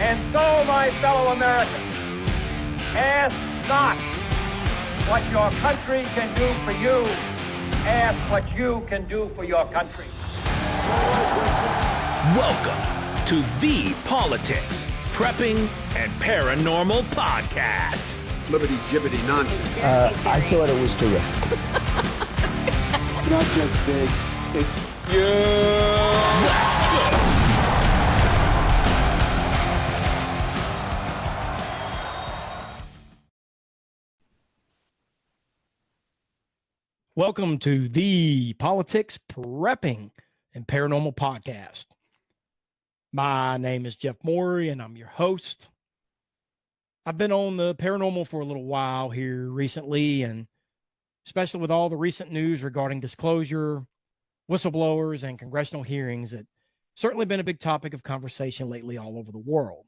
And so, my fellow Americans, ask not what your country can do for you. Ask what you can do for your country. Welcome to the Politics Prepping and Paranormal Podcast. Flippity-jibbity nonsense. I thought it was terrific. Not just big, it's yeah. Let's go. Welcome to the Politics Prepping and Paranormal Podcast. My name is Jeff Morey, and I'm your host. I've been on the paranormal for a little while here recently, and especially with all the recent news regarding disclosure, whistleblowers, and congressional hearings, it's certainly been a big topic of conversation lately all over the world.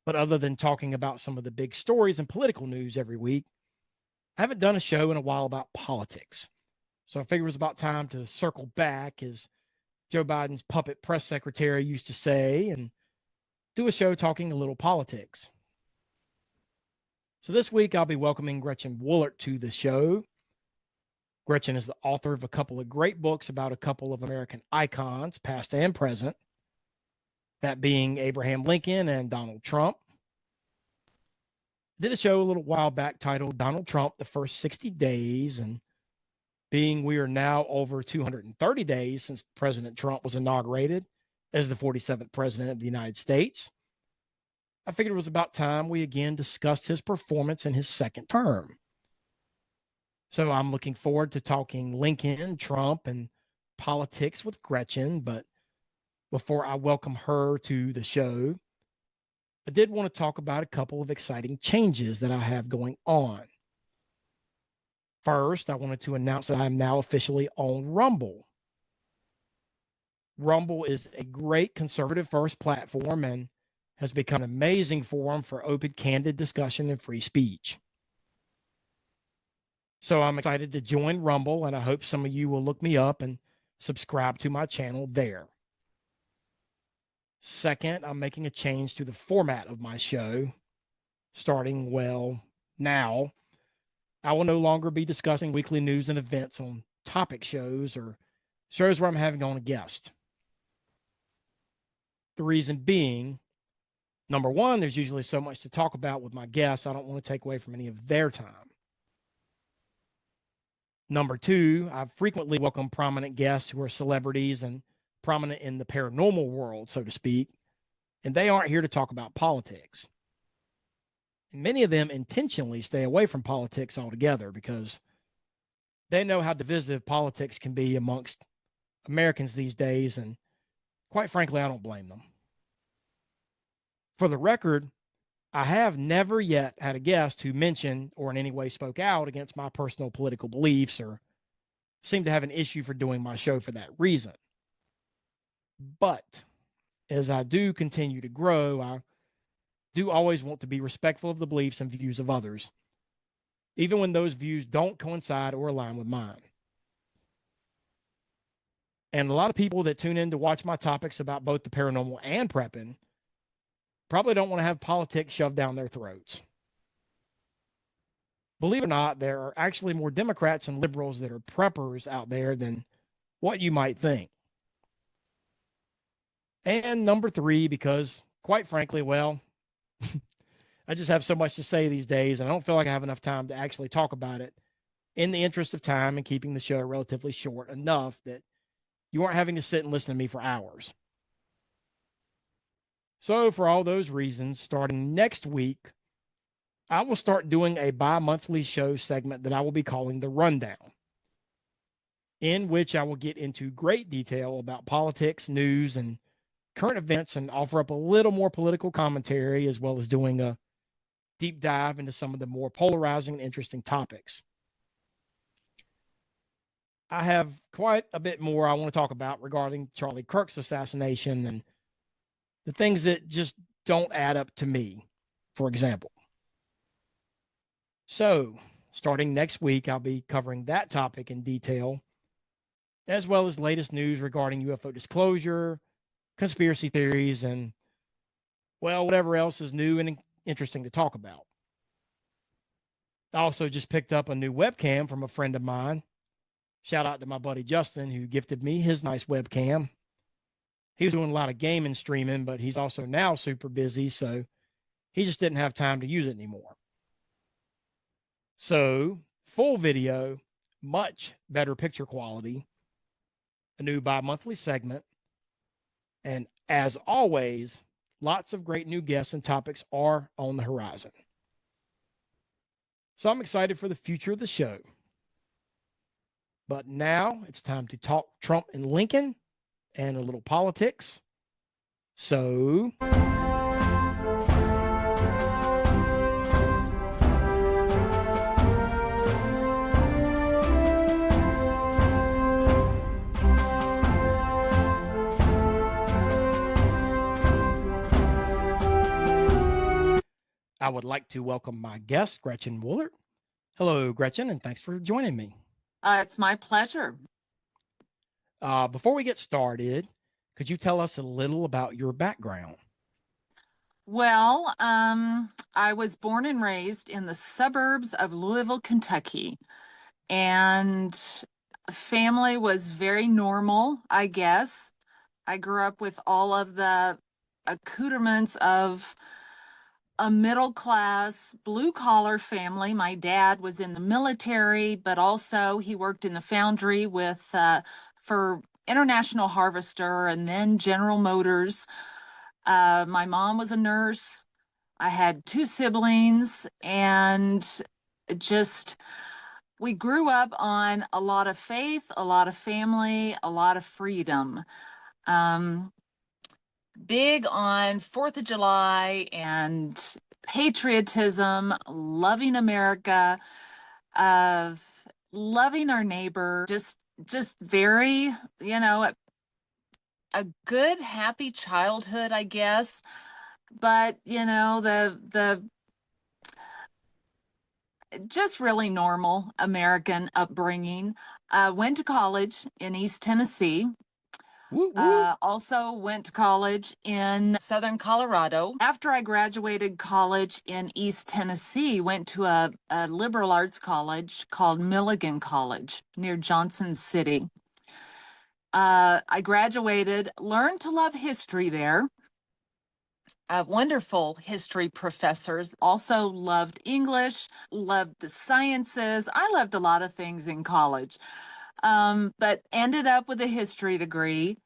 But other than talking about some of the big stories and political news every week, I haven't done a show in a while about politics. So I figured it was about time to circle back, as Joe Biden's puppet press secretary used to say, and do a show talking a little politics. So this week I'll be welcoming Gretchen Wollert to the show. Gretchen is the author of a couple of great books about a couple of American icons, past and present, that being Abraham Lincoln and Donald Trump. Did a show a little while back titled Donald Trump, the First 60 Days, and being we are now over 230 days since President Trump was inaugurated as the 47th president of the United States, I figured it was about time we again discussed his performance in his second term. So I'm looking forward to talking Lincoln, Trump, and politics with Gretchen, but before I welcome her to the show, I did want to talk about a couple of exciting changes that I have going on. First, I wanted to announce that I am now officially on Rumble. Rumble is a great conservative-first platform and has become an amazing forum for open, candid discussion and free speech. So I'm excited to join Rumble, and I hope some of you will look me up and subscribe to my channel there. Second, I'm making a change to the format of my show. Starting, now, I will no longer be discussing weekly news and events on topic shows or shows where I'm having on a guest. The reason being, number one, there's usually so much to talk about with my guests, I don't want to take away from any of their time. Number two, I frequently welcome prominent guests who are celebrities and prominent in the paranormal world, so to speak, and they aren't here to talk about politics. And many of them intentionally stay away from politics altogether because they know how divisive politics can be amongst Americans these days, and quite frankly, I don't blame them. For the record, I have never yet had a guest who mentioned or in any way spoke out against my personal political beliefs or seemed to have an issue for doing my show for that reason. But as I do continue to grow, I do always want to be respectful of the beliefs and views of others, even when those views don't coincide or align with mine. And a lot of people that tune in to watch my topics about both the paranormal and prepping probably don't want to have politics shoved down their throats. Believe it or not, there are actually more Democrats and liberals that are preppers out there than what you might think. And number three, because quite frankly, I just have so much to say these days, and I don't feel like I have enough time to actually talk about it in the interest of time and keeping the show relatively short enough that you aren't having to sit and listen to me for hours. So for all those reasons, starting next week, I will start doing a bi-monthly show segment that I will be calling The Rundown, in which I will get into great detail about politics, news, and current events and offer up a little more political commentary, as well as doing a deep dive into some of the more polarizing and interesting topics. I have quite a bit more I want to talk about regarding Charlie Kirk's assassination and the things that just don't add up to me, for example. So, starting next week, I'll be covering that topic in detail, as well as latest news regarding UFO disclosure, conspiracy theories, and well, whatever else is new and interesting to talk about. I also just picked up a new webcam from a friend of mine. Shout out to my buddy Justin, who gifted me his nice webcam. He was doing a lot of gaming streaming, but he's also now super busy, so he just didn't have time to use it anymore. So, full video, much better picture quality, a new bi-monthly segment, and as always, lots of great new guests and topics are on the horizon. So I'm excited for the future of the show. But now it's time to talk Trump and Lincoln and a little politics. So I would like to welcome my guest, Gretchen Wollert. Hello, Gretchen, and thanks for joining me. It's my pleasure. Before we get started, could you tell us a little about your background? Well, I was born and raised in the suburbs of Louisville, Kentucky, and family was very normal, I guess. I grew up with all of the accoutrements of a middle-class, blue-collar family. My dad was in the military, but also he worked in the foundry for International Harvester and then General Motors. My mom was a nurse. I had 2 siblings, and we grew up on a lot of faith, a lot of family, a lot of freedom. Big on 4th of July and patriotism, loving America, loving our neighbor, just very, a good, happy childhood, I guess. But, the just really normal American upbringing. Went to college in East Tennessee. Also went to college in Southern Colorado. After I graduated college in East Tennessee, went to a liberal arts college called Milligan College near Johnson City. I graduated, learned to love history there. Wonderful history professors. Also loved English, loved the sciences. I loved a lot of things in college, but ended up with a history degree.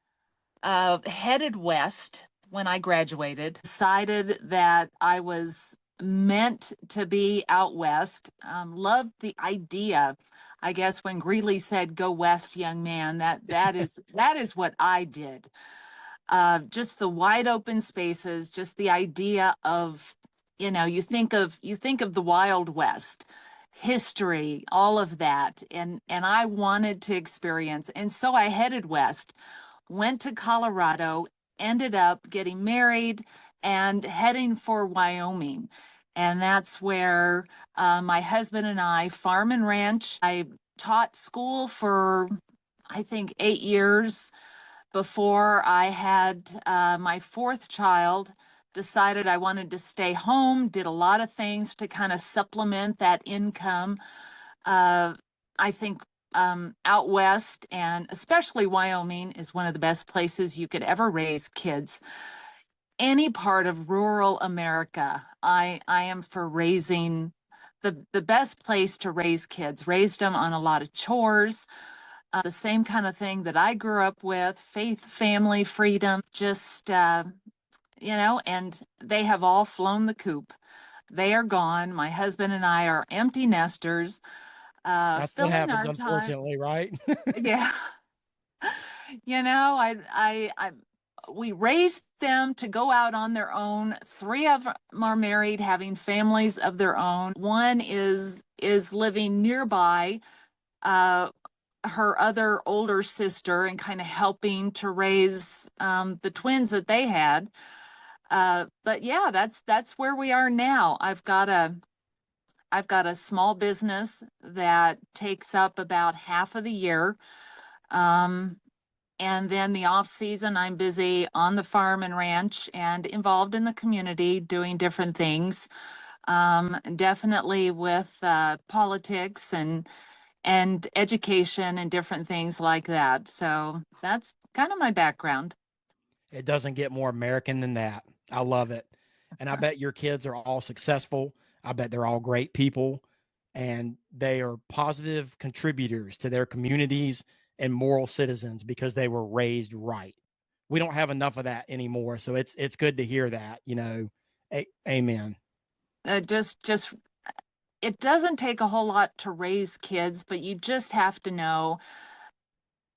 Headed west when I graduated. Decided that I was meant to be out west. Loved the idea. I guess when Greeley said, "Go west, young man," that is what I did. Just the wide open spaces, just the idea of, you think of the Wild West, history, all of that, and I wanted to experience, and so I headed west, went to Colorado, ended up getting married and heading for Wyoming. And that's where my husband and I farm and ranch. I taught school for, I think, 8 years before I had my 4th child. Decided I wanted to stay home, did a lot of things to kind of supplement that income. I think out west, and especially Wyoming, is one of the best places you could ever raise kids. Any part of rural America, I am for raising the best place to raise kids. Raised them on a lot of chores, the same kind of thing that I grew up with: faith, family, freedom, just, and they have all flown the coop. They are gone. My husband and I are empty nesters. That's what Filling happens, our time. unfortunately, right? Yeah. We raised them to go out on their own. 3 of them are married, having families of their own. One is living nearby, her other older sister, and kind of helping to raise the twins that they had. But yeah, that's where we are now. I've got a small business that takes up about half of the year. And then the off season, I'm busy on the farm and ranch and involved in the community doing different things. Definitely with politics and education and different things like that. So that's kind of my background. It doesn't get more American than that. I love it. And I bet your kids are all successful. I bet they're all great people and they are positive contributors to their communities and moral citizens because they were raised right. We don't have enough of that anymore. So it's good to hear that, amen. Just it doesn't take a whole lot to raise kids, but you just have to know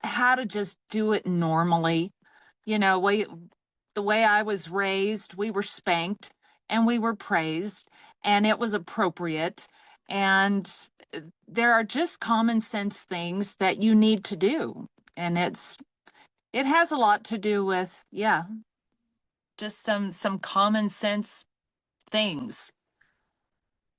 how to just do it normally. The way I was raised, we were spanked and we were praised and it was appropriate. And there are just common sense things that you need to do. And it has a lot to do with, just some common sense things.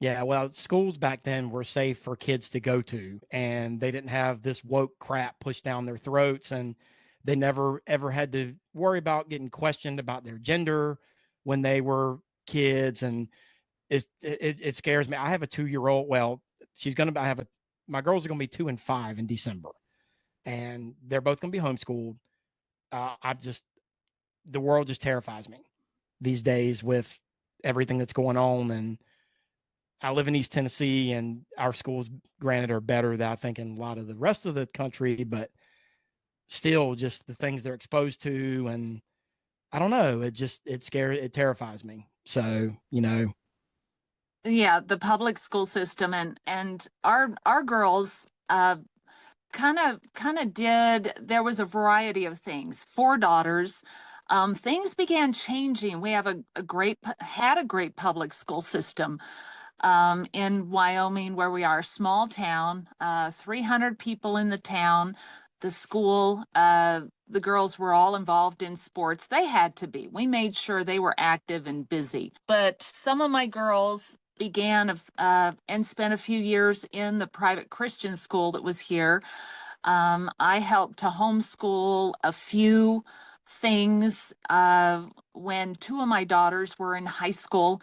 Yeah, well, schools back then were safe for kids to go to, and they didn't have this woke crap pushed down their throats, and they never ever had to worry about getting questioned about their gender when they were kids. And it scares me. I have a 2-year-old. Well, my girls are gonna be 2 and 5 in December, and they're both gonna be homeschooled. The world just terrifies me these days with everything that's going on. And I live in East Tennessee, and our schools, granted, are better than I think in a lot of the rest of the country, but still just the things they're exposed to. And I don't know, it terrifies me. So, Yeah, the public school system and our girls kind of did. There was a variety of things. 4 daughters. Things began changing. We have had a great public school system in Wyoming, where we are, a small town, 300 people in the town. The school, the girls were all involved in sports. They had to be. We made sure they were active and busy. But some of my girls began and spent a few years in the private Christian school that was here. I helped to homeschool a few things when 2 of my daughters were in high school.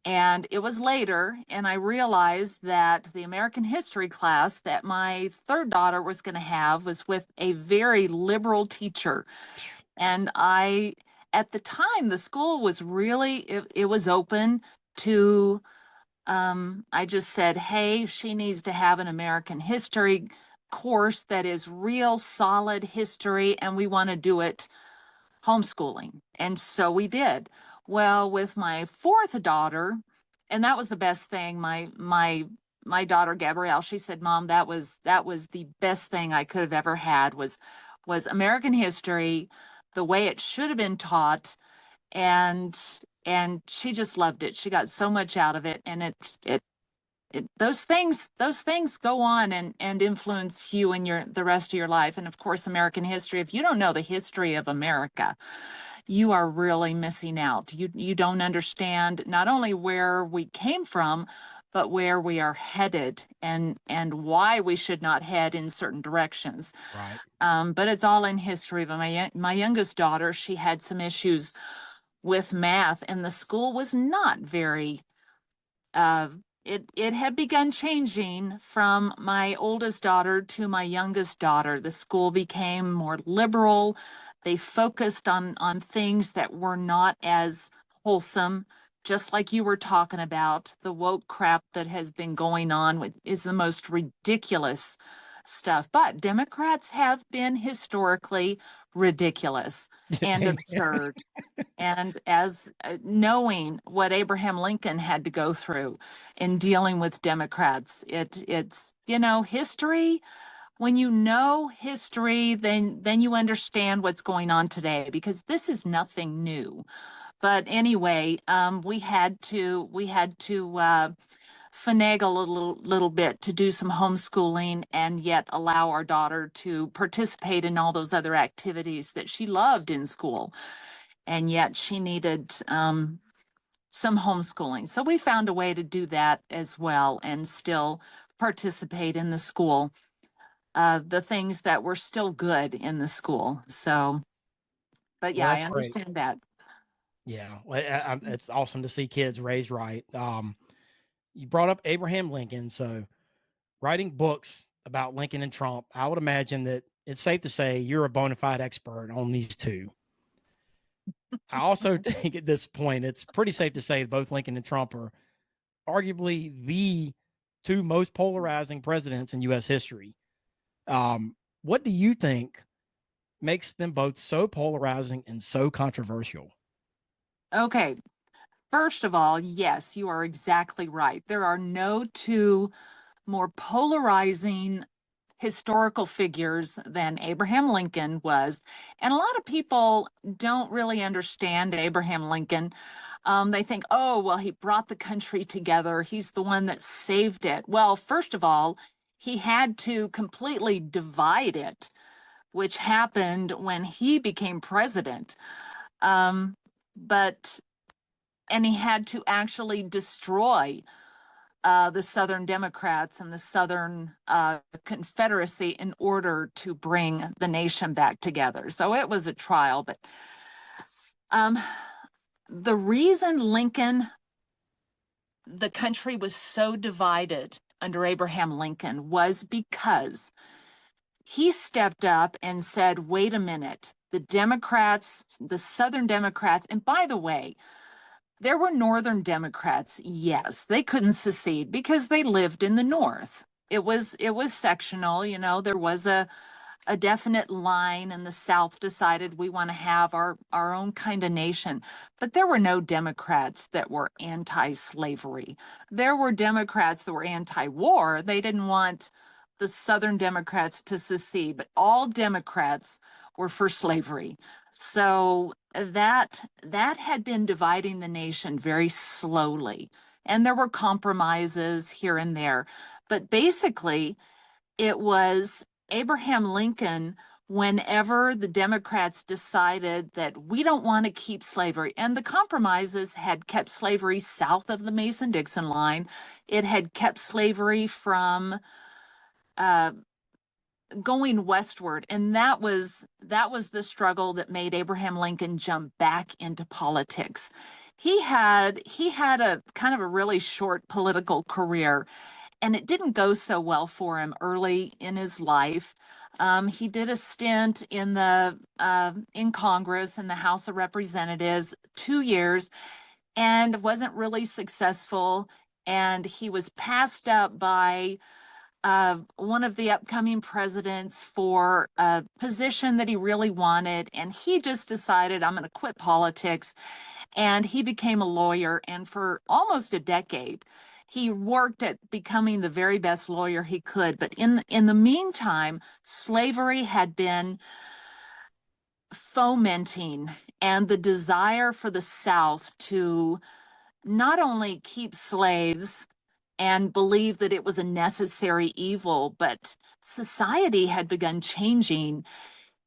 And it was later, and I realized that the American history class that my 3rd daughter was going to have was with a very liberal teacher. And at the time, the school was it was open to, I just said, hey, she needs to have an American history course that is real solid history, and we want to do it homeschooling. And so we did. Well, with my 4th daughter, and that was the best thing, my daughter Gabrielle, she said, Mom, that was the best thing I could have ever had was American history, the way it should have been taught. And she just loved it. She got so much out of it. And those things go on and influence you in the rest of your life. And of course, American history, if you don't know the history of America, you are really missing out. You don't understand not only where we came from, but where we are headed and why we should not head in certain directions. Right. But it's all in history. But my youngest daughter, she had some issues with math, and the school was not very it had begun changing from my oldest daughter to my youngest daughter. The school became more liberal. They focused on things that were not as wholesome, just like you were talking about. The woke crap that has been going on is the most ridiculous stuff. But Democrats have been historically ridiculous and absurd. And as knowing what Abraham Lincoln had to go through in dealing with Democrats, it's history. When you know history, then you understand what's going on today, because this is nothing new. But anyway, we had to finagle a little bit to do some homeschooling and yet allow our daughter to participate in all those other activities that she loved in school. And yet she needed some homeschooling. So we found a way to do that as well and still participate in the school. the things that were still good in the school. So, but yeah, Well, I that's great. understand that. Yeah, well, it's awesome to see kids raised right. You brought up Abraham Lincoln, so writing books about Lincoln and Trump, I would imagine that it's safe to say you're a bona fide expert on these two. I also think at this point, it's pretty safe to say both Lincoln and Trump are arguably the two most polarizing presidents in U.S. history. What do you think makes them both so polarizing and so controversial? Okay. First of all, yes, you are exactly right. There are no two more polarizing historical figures than Abraham Lincoln was. And a lot of people don't really understand Abraham Lincoln. They think, oh, well, he brought the country together. He's the one that saved it. Well, first of all, he had to completely divide it, which happened when he became president. Um, but and he had to actually destroy the Southern Democrats and the Southern Confederacy in order to bring the nation back together. So it was a trial. But the reason the country was so divided under Abraham Lincoln was because he stepped up and said, wait a minute, the Democrats, the Southern Democrats, and by the way, there were Northern Democrats, yes, they couldn't secede because they lived in the North. It was sectional, there was a definite line, and the South decided we want to have our own kind of nation. But there were no Democrats that were anti-slavery. There were Democrats that were anti-war. They didn't want the Southern Democrats to secede, but all Democrats were for slavery. So that had been dividing the nation very slowly. And there were compromises here and there. But basically, it was Abraham Lincoln, whenever the Democrats decided that we don't want to keep slavery, and the compromises had kept slavery south of the Mason-Dixon line. It had kept slavery from going westward, and that was the struggle that made Abraham Lincoln jump back into politics. He had a kind of a really short political career, and it didn't go so well for him early in his life. He did a stint in Congress, in the House of Representatives, 2 years, and wasn't really successful. And he was passed up by one of the upcoming presidents for a position that he really wanted. And he just decided, I'm going to quit politics. And he became a lawyer. And for almost a decade, he worked at becoming the very best lawyer he could. But in the meantime, slavery had been fomenting, and the desire for the South to not only keep slaves and believe that it was a necessary evil, but society had begun changing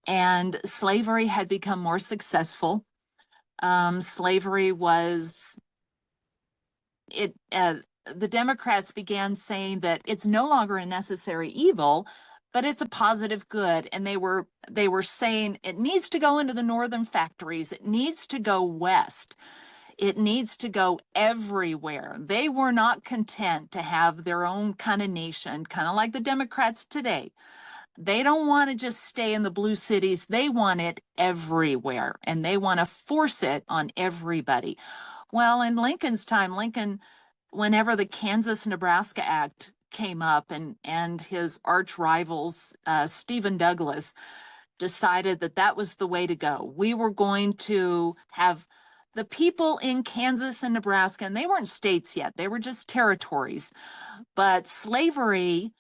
and slavery had become more successful. Slavery was, the Democrats began saying that it's no longer a necessary evil, but it's a positive good. And they were saying it needs to go into the northern factories. It needs to go west. It needs to go everywhere. They were not content to have their own kind of nation, kind of like the Democrats today. They don't want to just stay in the blue cities. They want it everywhere, and they want to force it on everybody. Well, in Lincoln's time, whenever the Kansas-Nebraska Act came up, and his arch rivals, Stephen Douglas, decided that was the way to go. We were going to have the people in Kansas and Nebraska, and they weren't states yet, they were just territories. But slavery,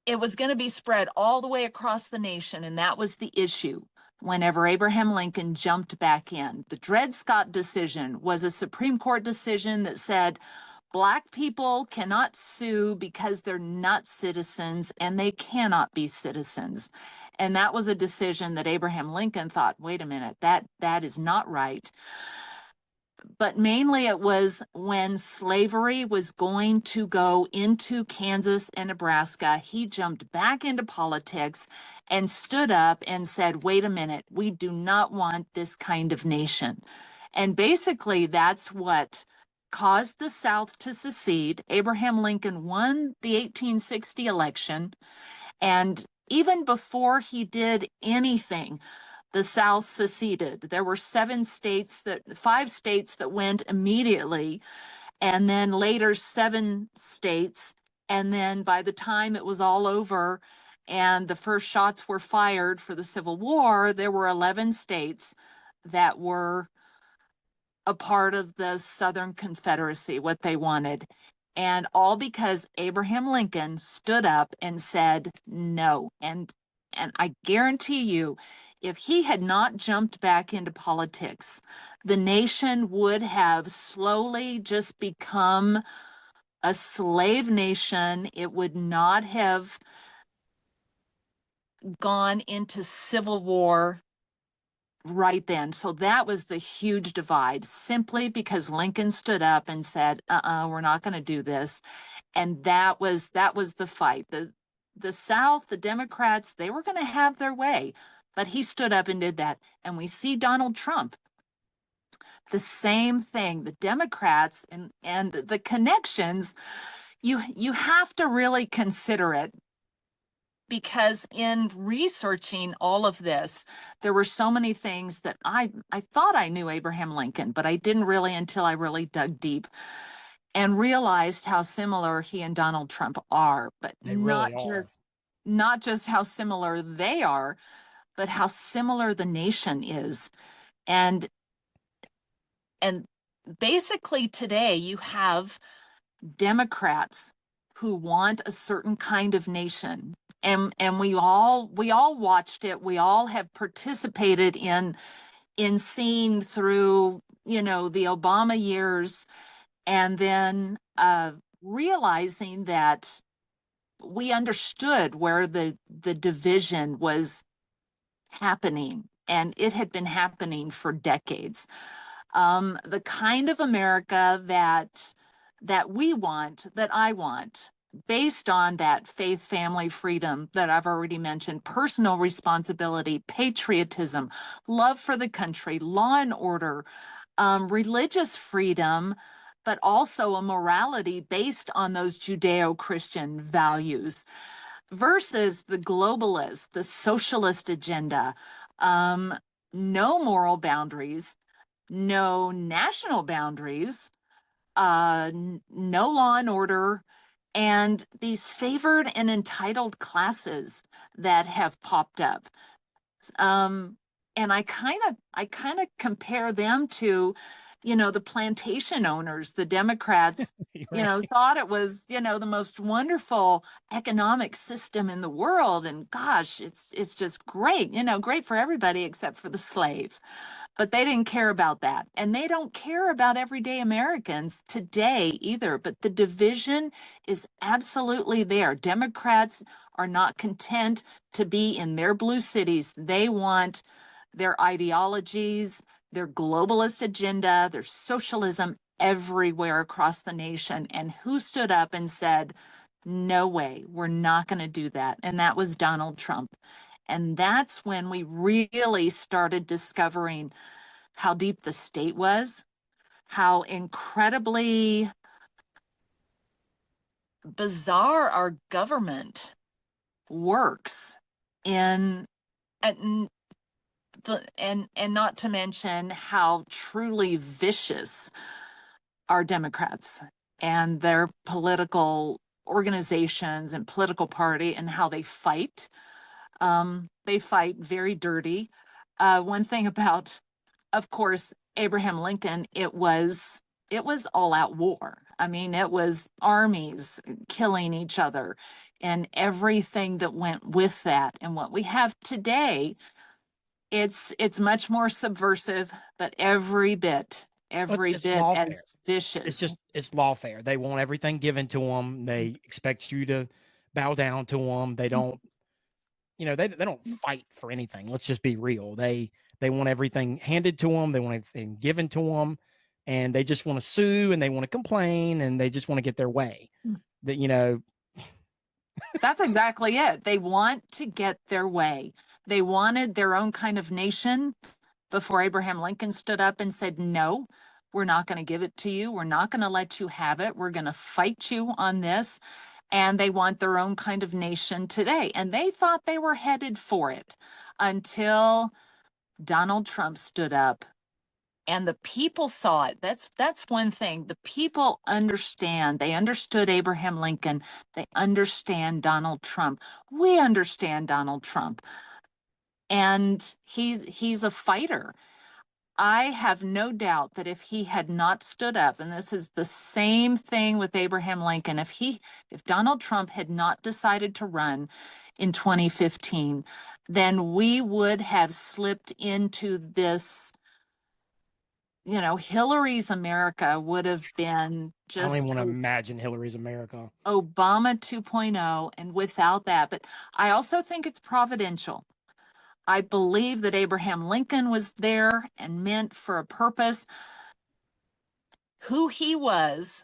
it was going to be spread all the way across the nation, and that was the issue whenever Abraham Lincoln jumped back in. The Dred Scott decision was a Supreme Court decision that said Black people cannot sue because they're not citizens, and they cannot be citizens. And that was a decision that Abraham Lincoln thought, wait a minute, that is not right. but mainly it was when slavery was going to go into Kansas and Nebraska. He jumped back into politics and stood up and said, wait a minute, we do not want this kind of nation. And basically, that's what caused the South to secede. Abraham Lincoln won the 1860 election. And even before he did anything, the South seceded. There were 5 states that went immediately, and then later 7 states. And then by the time it was all over and the first shots were fired for the Civil War, there were 11 states that were a part of the Southern Confederacy, what they wanted. And all because Abraham Lincoln stood up and said no. And I guarantee you, if he had not jumped back into politics, the nation would have slowly just become a slave nation. It would not have gone into civil war right then. So that was the huge divide, simply because Lincoln stood up and said, we're not going to do this. And that was the fight. The South, the Democrats, they were going to have their way, but he stood up and did that. And we see Donald Trump, the same thing. The Democrats and the connections, you have to really consider it, because in researching all of this, there were so many things that I thought I knew Abraham Lincoln, but I didn't really until I really dug deep and realized how similar he and Donald Trump are, but They really are. not just how similar they are, but how similar the nation is. And basically today you have Democrats who want a certain kind of nation. And we all watched it. We all have participated in seeing through, the Obama years, and then realizing that we understood where the division was happening, and it had been happening for decades. The kind of America that we want, that I want, based on that faith, family, freedom that I've already mentioned, personal responsibility, patriotism, love for the country, law and order, religious freedom, but also a morality based on those Judeo-Christian values, versus the globalist, the socialist agenda. No moral boundaries, no national boundaries, no law and order, and these favored and entitled classes that have popped up. And I kind of compare them to, the plantation owners. The Democrats, Right. thought it was, the most wonderful economic system in the world. And gosh, it's just great, great for everybody except for the slave. But they didn't care about that. And they don't care about everyday Americans today either. But the division is absolutely there. Democrats are not content to be in their blue cities. They want their ideologies, their globalist agenda, their socialism everywhere across the nation. And who stood up and said, no way, we're not going to do that? And that was Donald Trump. And that's when we really started discovering how deep the state was, how incredibly bizarre our government works in, and not to mention how truly vicious our Democrats and their political organizations and political party, and how they fight. They fight very dirty. One thing about, of course, Abraham Lincoln, it was all out war. I mean, it was armies killing each other and everything that went with that. And what we have today, it's much more subversive, but every bit as vicious. It's lawfare. They want everything given to them. They expect you to bow down to them. They don't, they don't fight for anything. Let's just be real. They want everything handed to them. They want everything given to them. and they just want to sue and they want to complain and they just want to get their way. That, you know, That's exactly it. They want to get their way. They wanted their own kind of nation before Abraham Lincoln stood up and said, no, we're not going to give it to you. We're not going to let you have it. We're going to fight you on this. And they want their own kind of nation today. And they thought they were headed for it until Donald Trump stood up. And the people saw it. That's one thing. The people understand. They understood Abraham Lincoln. They understand Donald Trump. We understand Donald Trump. And he's a fighter. I have no doubt that if he had not stood up, and this is the same thing with Abraham Lincoln, if Donald Trump had not decided to run in 2015, then we would have slipped into this, you know, Hillary's America would have been I don't just even want to imagine Hillary's America. Obama 2.0, and without that. But I also think it's providential. I believe that Abraham Lincoln was there and meant for a purpose. Who he was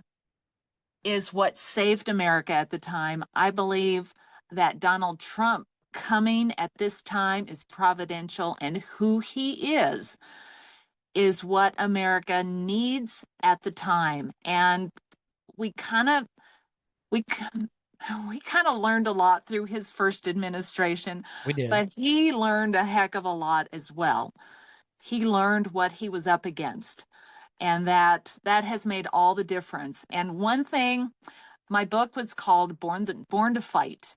is what saved America at the time. I believe that Donald Trump coming at this time is providential, and who he is what America needs at the time. And we kind of learned a lot through his first administration. We did. But he learned a heck of a lot as well. He learned what he was up against. And that has made all the difference. And one thing, my book was called Born to Fight.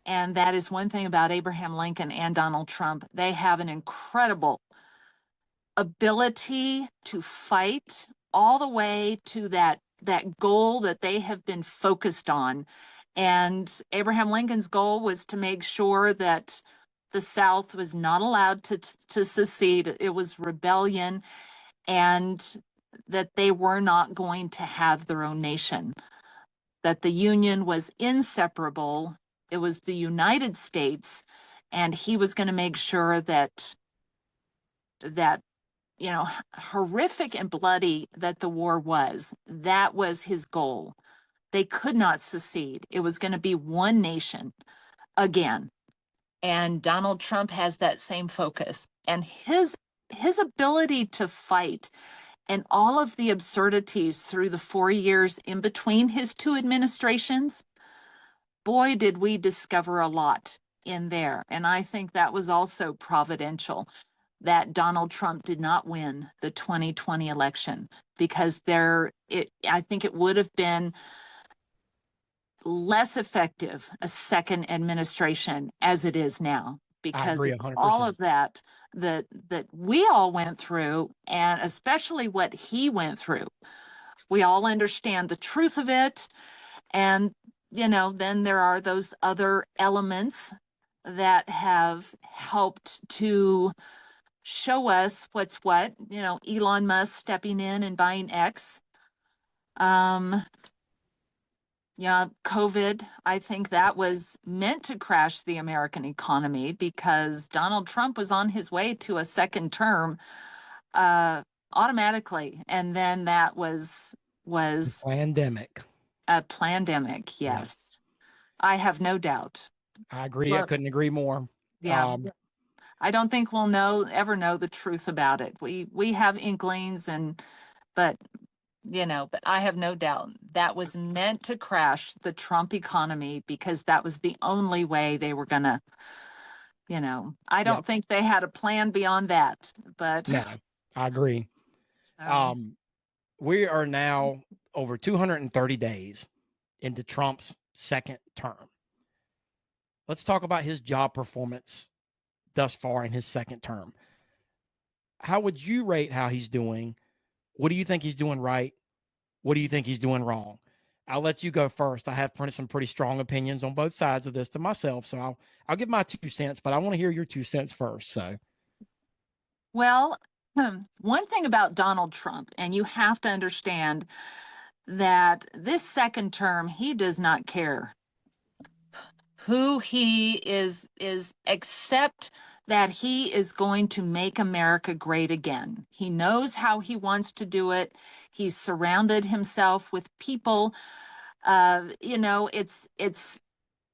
And that is one thing about Abraham Lincoln and Donald Trump. They have an incredible ability to fight all the way to that goal that they have been focused on. And Abraham Lincoln's goal was to make sure that the South was not allowed to secede. It was rebellion, and that they were not going to have their own nation, that the Union was inseparable. It was the United States, and he was going to make sure that you know, horrific and bloody that the war was, that was his goal. They could not secede. It was going to be one nation again. And Donald Trump has that same focus. And his ability to fight and all of the absurdities through the 4 years in between his two administrations, boy, did we discover a lot in there. And I think that was also providential, that Donald Trump did not win the 2020 election, because I think it would have been less effective a second administration as it is now, because all of that we all went through, and especially what he went through, we all understand the truth of it. And, you know, then there are those other elements that have helped to show us what's what, you know, Elon Musk stepping in and buying X. Yeah, COVID, I think that was meant to crash the American economy, because Donald Trump was on his way to a second term automatically. And then that was Pandemic. a pandemic. Yes. I have no doubt. I agree. I couldn't agree more. Yeah. I don't think we'll ever know the truth about it. We have inklings, but I have no doubt that was meant to crash the Trump economy, because that was the only way they were gonna, I don't think they had a plan beyond that, but no, I agree. So. We are now over 230 days into Trump's second term. Let's talk about his job performance thus far in his second term. How would you rate how he's doing? What do you think he's doing right? What do you think he's doing wrong? I'll let you go first. I have some pretty strong opinions on both sides of this to myself, so I'll give my 2 cents, but I want to hear your 2 cents first. So, well, one thing about Donald Trump, and you have to understand that this second term, he does not care who he is except that he is going to make America great again. He knows how he wants to do it. He's surrounded himself with people.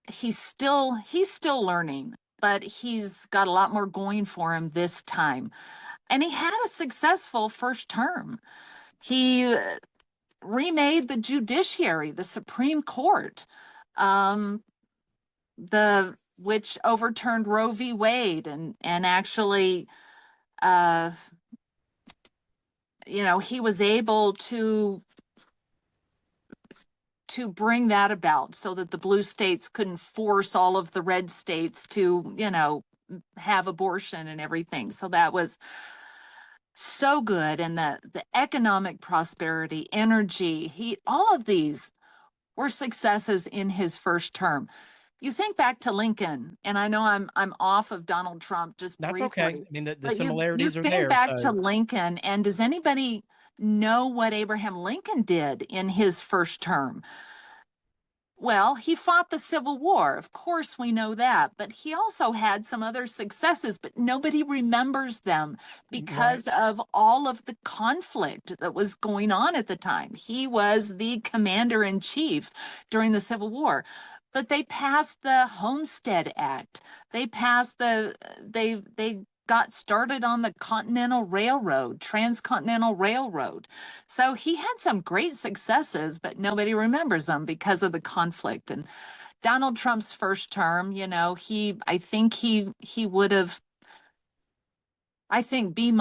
He's still learning, but he's got a lot more going for him this time. And he had a successful first term. He remade the judiciary, the Supreme Court, which overturned Roe v. Wade, and actually, he was able to bring that about so that the blue states couldn't force all of the red states to, have abortion and everything. So that was so good. And the economic prosperity, energy, all of these were successes in his first term. You think back to Lincoln, and I know I'm off of Donald Trump just That's briefly. okay. I mean, the But similarities you are think there. back So. to Lincoln, and does anybody know what Abraham Lincoln did in his first term? Well, he fought the Civil War. Of course, we know that. But he also had some other successes, but nobody remembers them because of all of the conflict that was going on at the time. He was the commander in chief during the Civil War. But they passed the Homestead Act. They passed they got started on the Transcontinental Railroad. So he had some great successes, but nobody remembers them because of the conflict. And Donald Trump's first term, I think B-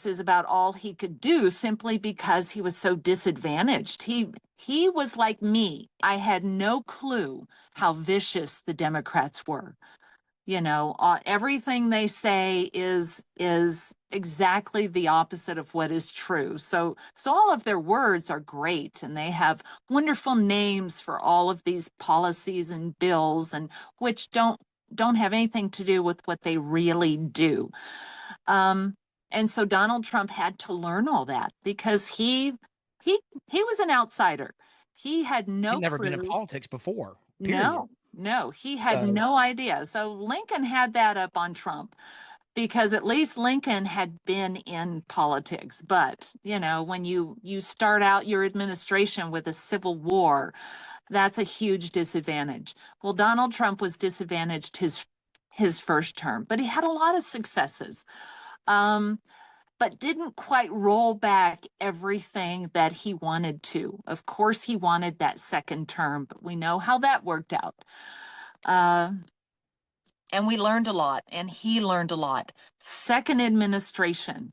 is about all he could do, simply because he was so disadvantaged. He was like me. I had no clue how vicious the Democrats were. Everything they say is exactly the opposite of what is true. So all of their words are great, and they have wonderful names for all of these policies and bills, and which don't have anything to do with what they really do. And so Donald Trump had to learn all that because he was an outsider. He had no He'd never clue. been in politics before. Period. No, he had no idea. So Lincoln had that up on Trump because at least Lincoln had been in politics. But, when you start out your administration with a civil war, that's a huge disadvantage. Well, Donald Trump was disadvantaged his first term, but he had a lot of successes. But didn't quite roll back everything that he wanted to. Of course, he wanted that second term, but we know how that worked out. And we learned a lot, and he learned a lot. Second administration,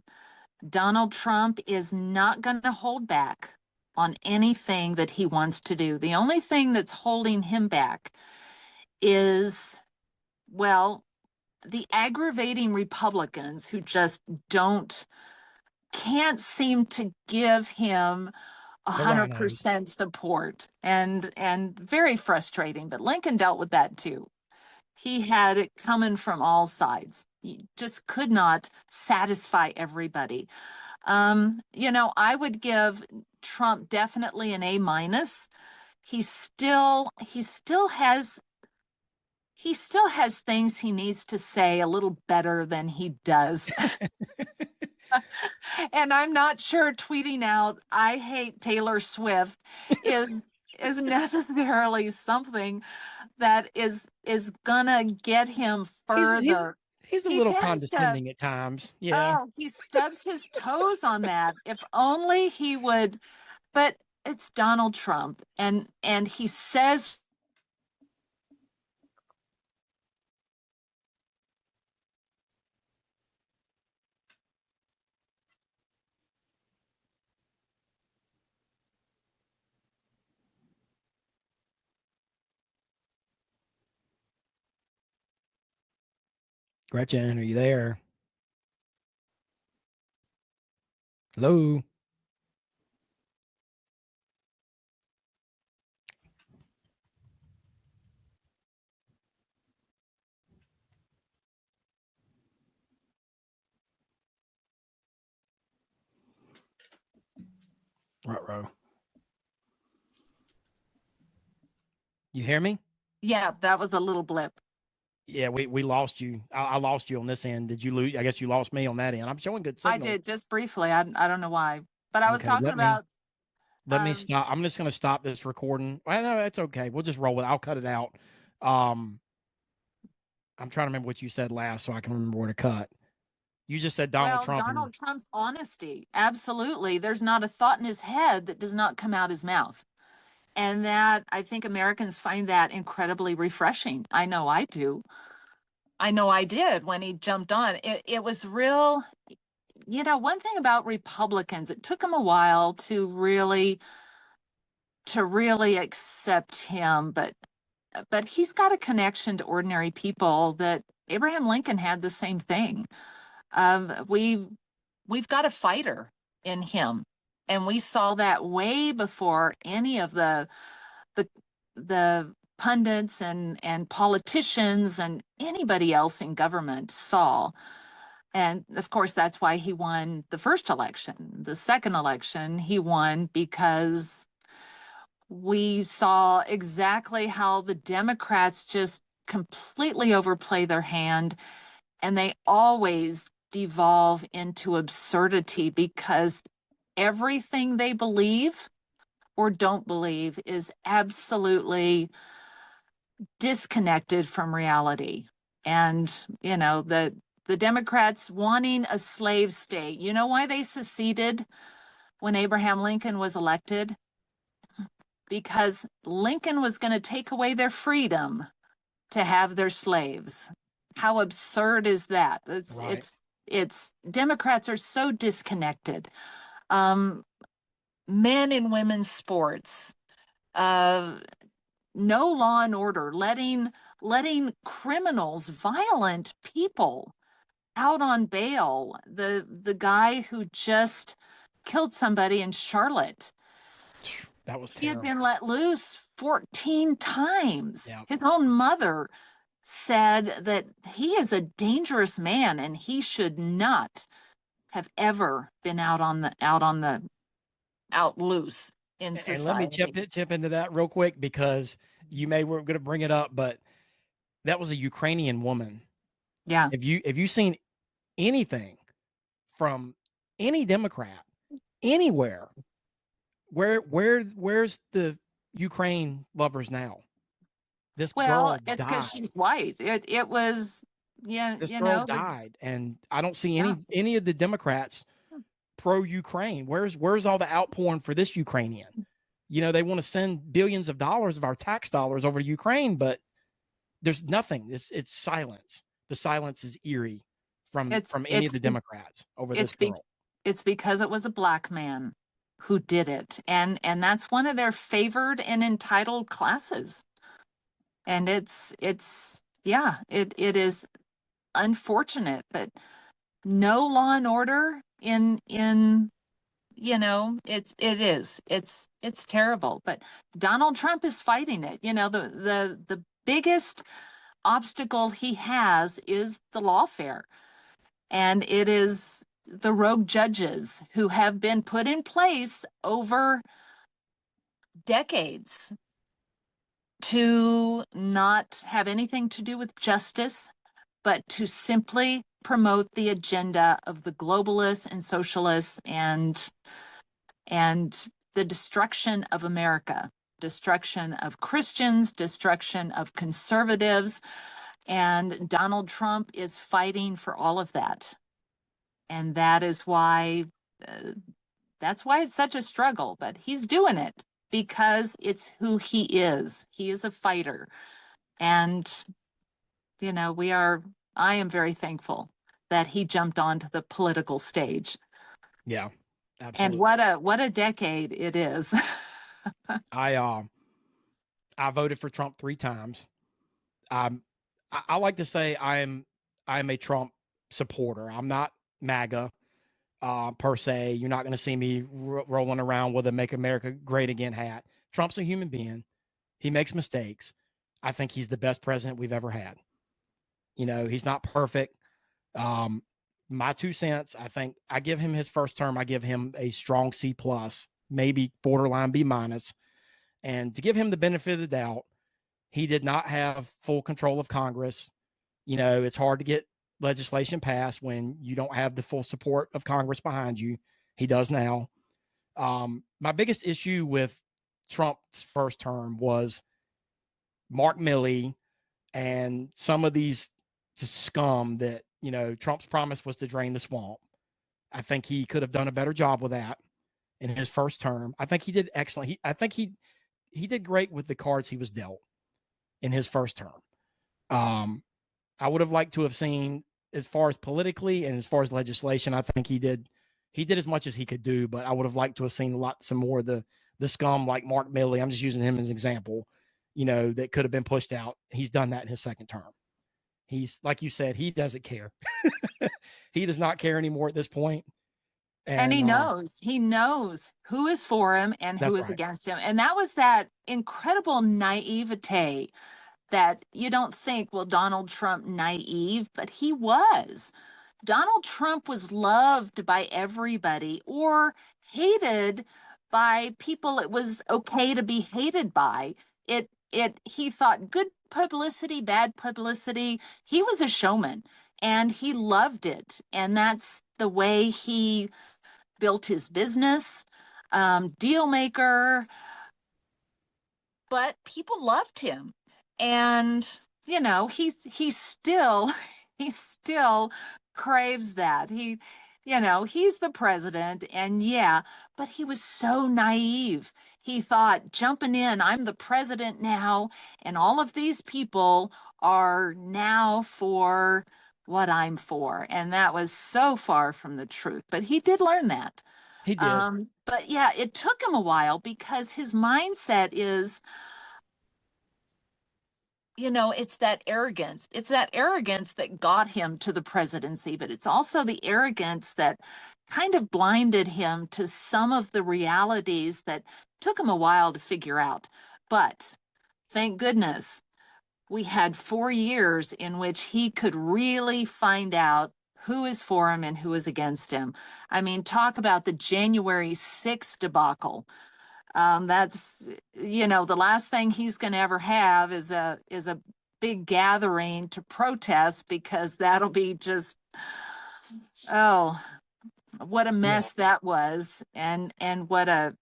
Donald Trump is not going to hold back on anything that he wants to do. The only thing that's holding him back is, the aggravating Republicans who just can't seem to give him 100% support, and very frustrating. But Lincoln dealt with that too. He had it coming from all sides. He just could not satisfy everybody. I would give Trump definitely an A-. He still has things he needs to say a little better than he does. And I'm not sure tweeting out "I hate Taylor Swift" is necessarily something that is gonna get him further. He's a little condescending at times. Yeah. Oh, he stubs his toes on that. If only he would, but it's Donald Trump, and he says Gretchen, are you there? Hello? Ruh-roh. You hear me? Yeah, that was a little blip. Yeah, we lost you. I lost you on this end. Did you lose? I guess you lost me on that end. I'm showing good I signal. did just briefly. I don't know why, but I was Okay, talking about. let me Um, stop. I'm just going to stop this recording. Well, no, that's okay. We'll just roll with it. I'll cut it out. Um, I'm trying to remember what you said last so I can remember where to cut. You just said Donald well, Trump. Donald Trump's honesty. Absolutely. There's not a thought in his head that does not come out his mouth. And that I think Americans find that incredibly refreshing. I know I do. I know I did when he jumped on. It was real. One thing about Republicans, it took them a while to really accept him, but he's got a connection to ordinary people that Abraham Lincoln had the same thing. We've got a fighter in him, and we saw that way before any of the pundits and politicians and anybody else in government saw. And of course, that's why he won the first election. The second election, he won because we saw exactly how the Democrats just completely overplay their hand, and they always devolve into absurdity because everything they believe or don't believe is absolutely disconnected from reality. And, the Democrats wanting a slave state. You know why they seceded when Abraham Lincoln was elected? Because Lincoln was going to take away their freedom to have their slaves. How absurd is that? It's Democrats are so disconnected. Men and women's sports, no law and order, letting criminals, violent people out on bail. The guy who just killed somebody in Charlotte, That was he had terrible. been let loose 14 times. Yeah. His own mother said that he is a dangerous man and he should not have ever been out loose in society. And let me chip into that real quick because we're going to bring it up, but that was a Ukrainian woman. Yeah. Have you seen anything from any Democrat anywhere? Where's the Ukraine lovers now? This girl it's died. because she's white. It was, This girl died, and I don't see any of the Democrats pro-Ukraine. Where's all the outpouring for this Ukrainian? They want to send billions of dollars of our tax dollars over to Ukraine, but there's nothing. It's silence. The silence is eerie from any of the Democrats over this girl. It's because it was a black man who did it, and that's one of their favored and entitled classes. And it is unfortunate, but no law and order in it's terrible. But Donald Trump is fighting it. The biggest obstacle he has is the lawfare, and it is the rogue judges who have been put in place over decades to not have anything to do with justice, but to simply promote the agenda of the globalists and socialists and the destruction of America, destruction of Christians, destruction of conservatives. And Donald Trump is fighting for all of that. And that is why, it's such a struggle, but he's doing it because it's who he is. He is a fighter. And, I am very thankful that he jumped onto the political stage. Yeah, absolutely. And what a decade it is. I voted for Trump 3 times. I like to say I am a Trump supporter. I'm not MAGA per se. You're not going to see me rolling around with a "Make America Great Again" hat. Trump's a human being. He makes mistakes. I think he's the best president we've ever had. He's not perfect. My 2 cents, I think I give him his first term. I give him a strong C+, maybe borderline B-. And to give him the benefit of the doubt, he did not have full control of Congress. It's hard to get legislation passed when you don't have the full support of Congress behind you. He does now. My biggest issue with Trump's first term was Mark Milley and some of these just scum that, Trump's promise was to drain the swamp. I think he could have done a better job with that in his first term. I think he did excellent. I think he did great with the cards he was dealt in his first term. I would have liked to have seen, as far as politically and as far as legislation, I think he did as much as he could do, but I would have liked to have seen some more of the scum like Mark Milley. I'm just using him as an example, that could have been pushed out. He's done that in his second term. He's, like you said, he doesn't care. He does not care anymore at this point. And he knows who is for him and who is against him. And that was that incredible naivete that you don't think, well, Donald Trump naive, but he was. Donald Trump was loved by everybody or hated by people it was okay to be hated by. He thought good publicity, bad publicity. He was a showman and he loved it. And that's the way he built his business, deal maker. But people loved him. And, he still craves that. He's the president, and but he was so naive. He thought, jumping in, I'm the president now, and all of these people are now for what I'm for. And that was so far from the truth. But he did learn that. He did. But it took him a while because his mindset is, it's that arrogance. It's that arrogance that got him to the presidency, but it's also the arrogance that kind of blinded him to some of the realities that took him a while to figure out. But thank goodness we had 4 years in which he could really find out who is for him and who is against him. I mean, talk about the January 6th debacle. That's, the last thing he's going to ever have is a big gathering to protest, because that'll be just, what a mess that was. And what a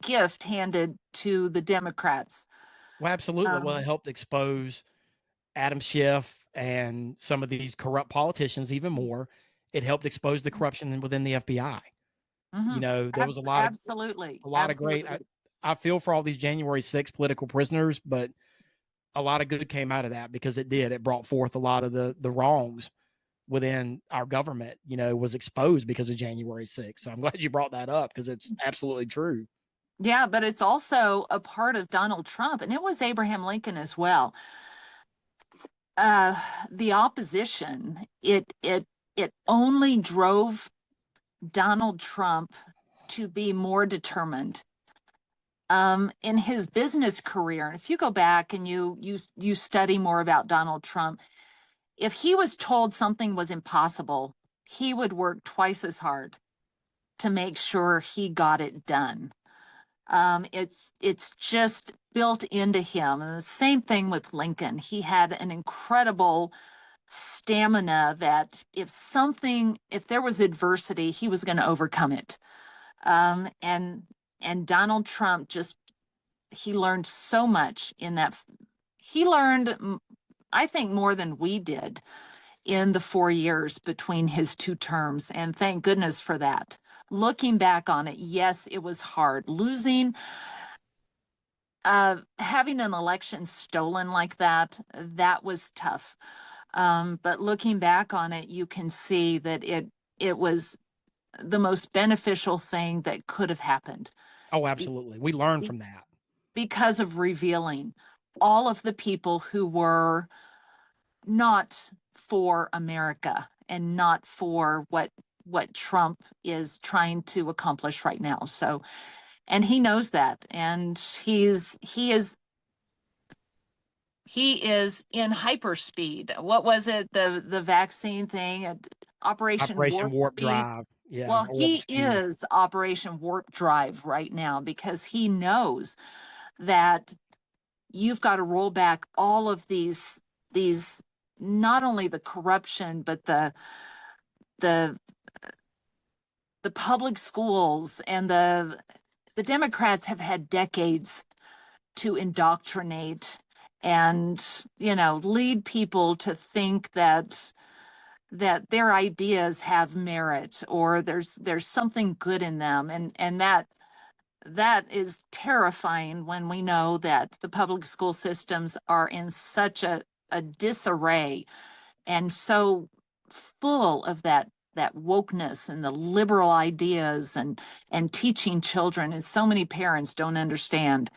gift handed to the Democrats. Well, absolutely. Well, it helped expose Adam Schiff and some of these corrupt politicians even more. It helped expose the corruption within the FBI. Mm-hmm. There was a lot of great. I feel for all these January 6th political prisoners, but a lot of good came out of that, because it brought forth a lot of the wrongs within our government, was exposed because of January 6th. So I'm glad you brought that up, because it's absolutely true. Yeah, but it's also a part of Donald Trump, and it was Abraham Lincoln as well. The opposition, it only drove Donald Trump to be more determined in his business career. And if you go back and you study more about Donald Trump, if he was told something was impossible, he would work twice as hard to make sure he got it done. It's just built into him. And the same thing with Lincoln. He had an incredible stamina that if there was adversity, he was going to overcome it. And Donald Trump he learned so much in that. He learned, I think, more than we did in the 4 years between his two terms. And thank goodness for that. Looking back on it, yes, it was hard. Losing, having an election stolen like that was tough. But looking back on it, you can see that it was the most beneficial thing that could have happened. Oh, absolutely. We learned from that. Because of revealing all of the people who were not for America and not for what Trump is trying to accomplish right now. So, and he knows that, and he is in hyperspeed. What was it? The vaccine thing, Operation Warp Drive. Yeah. Well, he is Operation Warp Drive right now, because he knows that you've got to roll back all of these not only the corruption, but the public schools, and the Democrats have had decades to indoctrinate and, lead people to think that their ideas have merit, or there's something good in them. And that is terrifying when we know that the public school systems are in such a disarray and so full of that wokeness and the liberal ideas and teaching children. And so many parents don't understand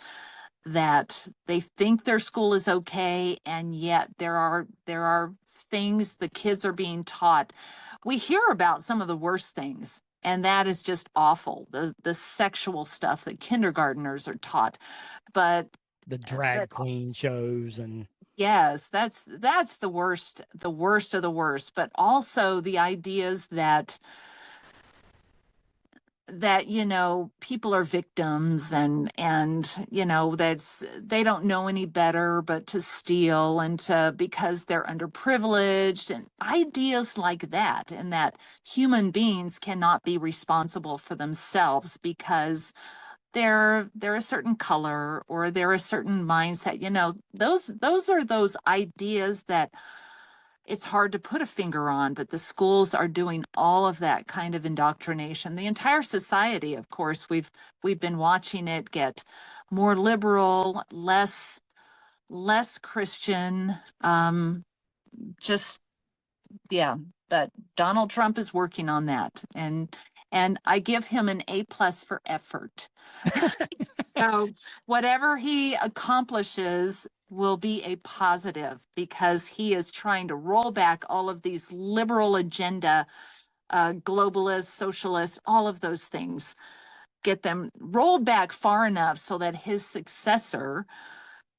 that they think their school is okay, and yet there are things the kids are being taught. We hear about some of the worst things, and that is just awful. The sexual stuff that kindergartners are taught, but the drag queen shows, and yes, that's the worst of the worst. But also the ideas that people are victims, and that's, they don't know any better but to steal, and because they're underprivileged, and ideas like that, and that human beings cannot be responsible for themselves because they're a certain color, or they're a certain mindset. Those are those ideas that it's hard to put a finger on, but the schools are doing all of that kind of indoctrination. The entire society, of course, we've been watching it get more liberal, less Christian. But Donald Trump is working on that, and I give him an A+ for effort. So whatever he accomplishes will be a positive, because he is trying to roll back all of these liberal agenda, globalists, socialists, all of those things, get them rolled back far enough so that his successor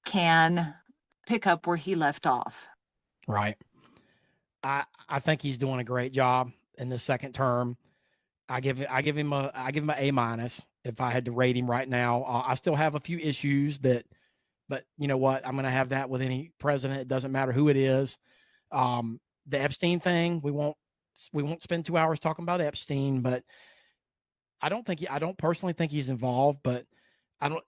can pick up where he left off. Right. I think he's doing a great job in the second term. I give him a A-. If I had to rate him right now. I still have a few issues but you know what? I'm going to have that with any president. It doesn't matter who it is. The Epstein thing, we won't spend 2 hours talking about Epstein, but I don't personally think he's involved, but I don't,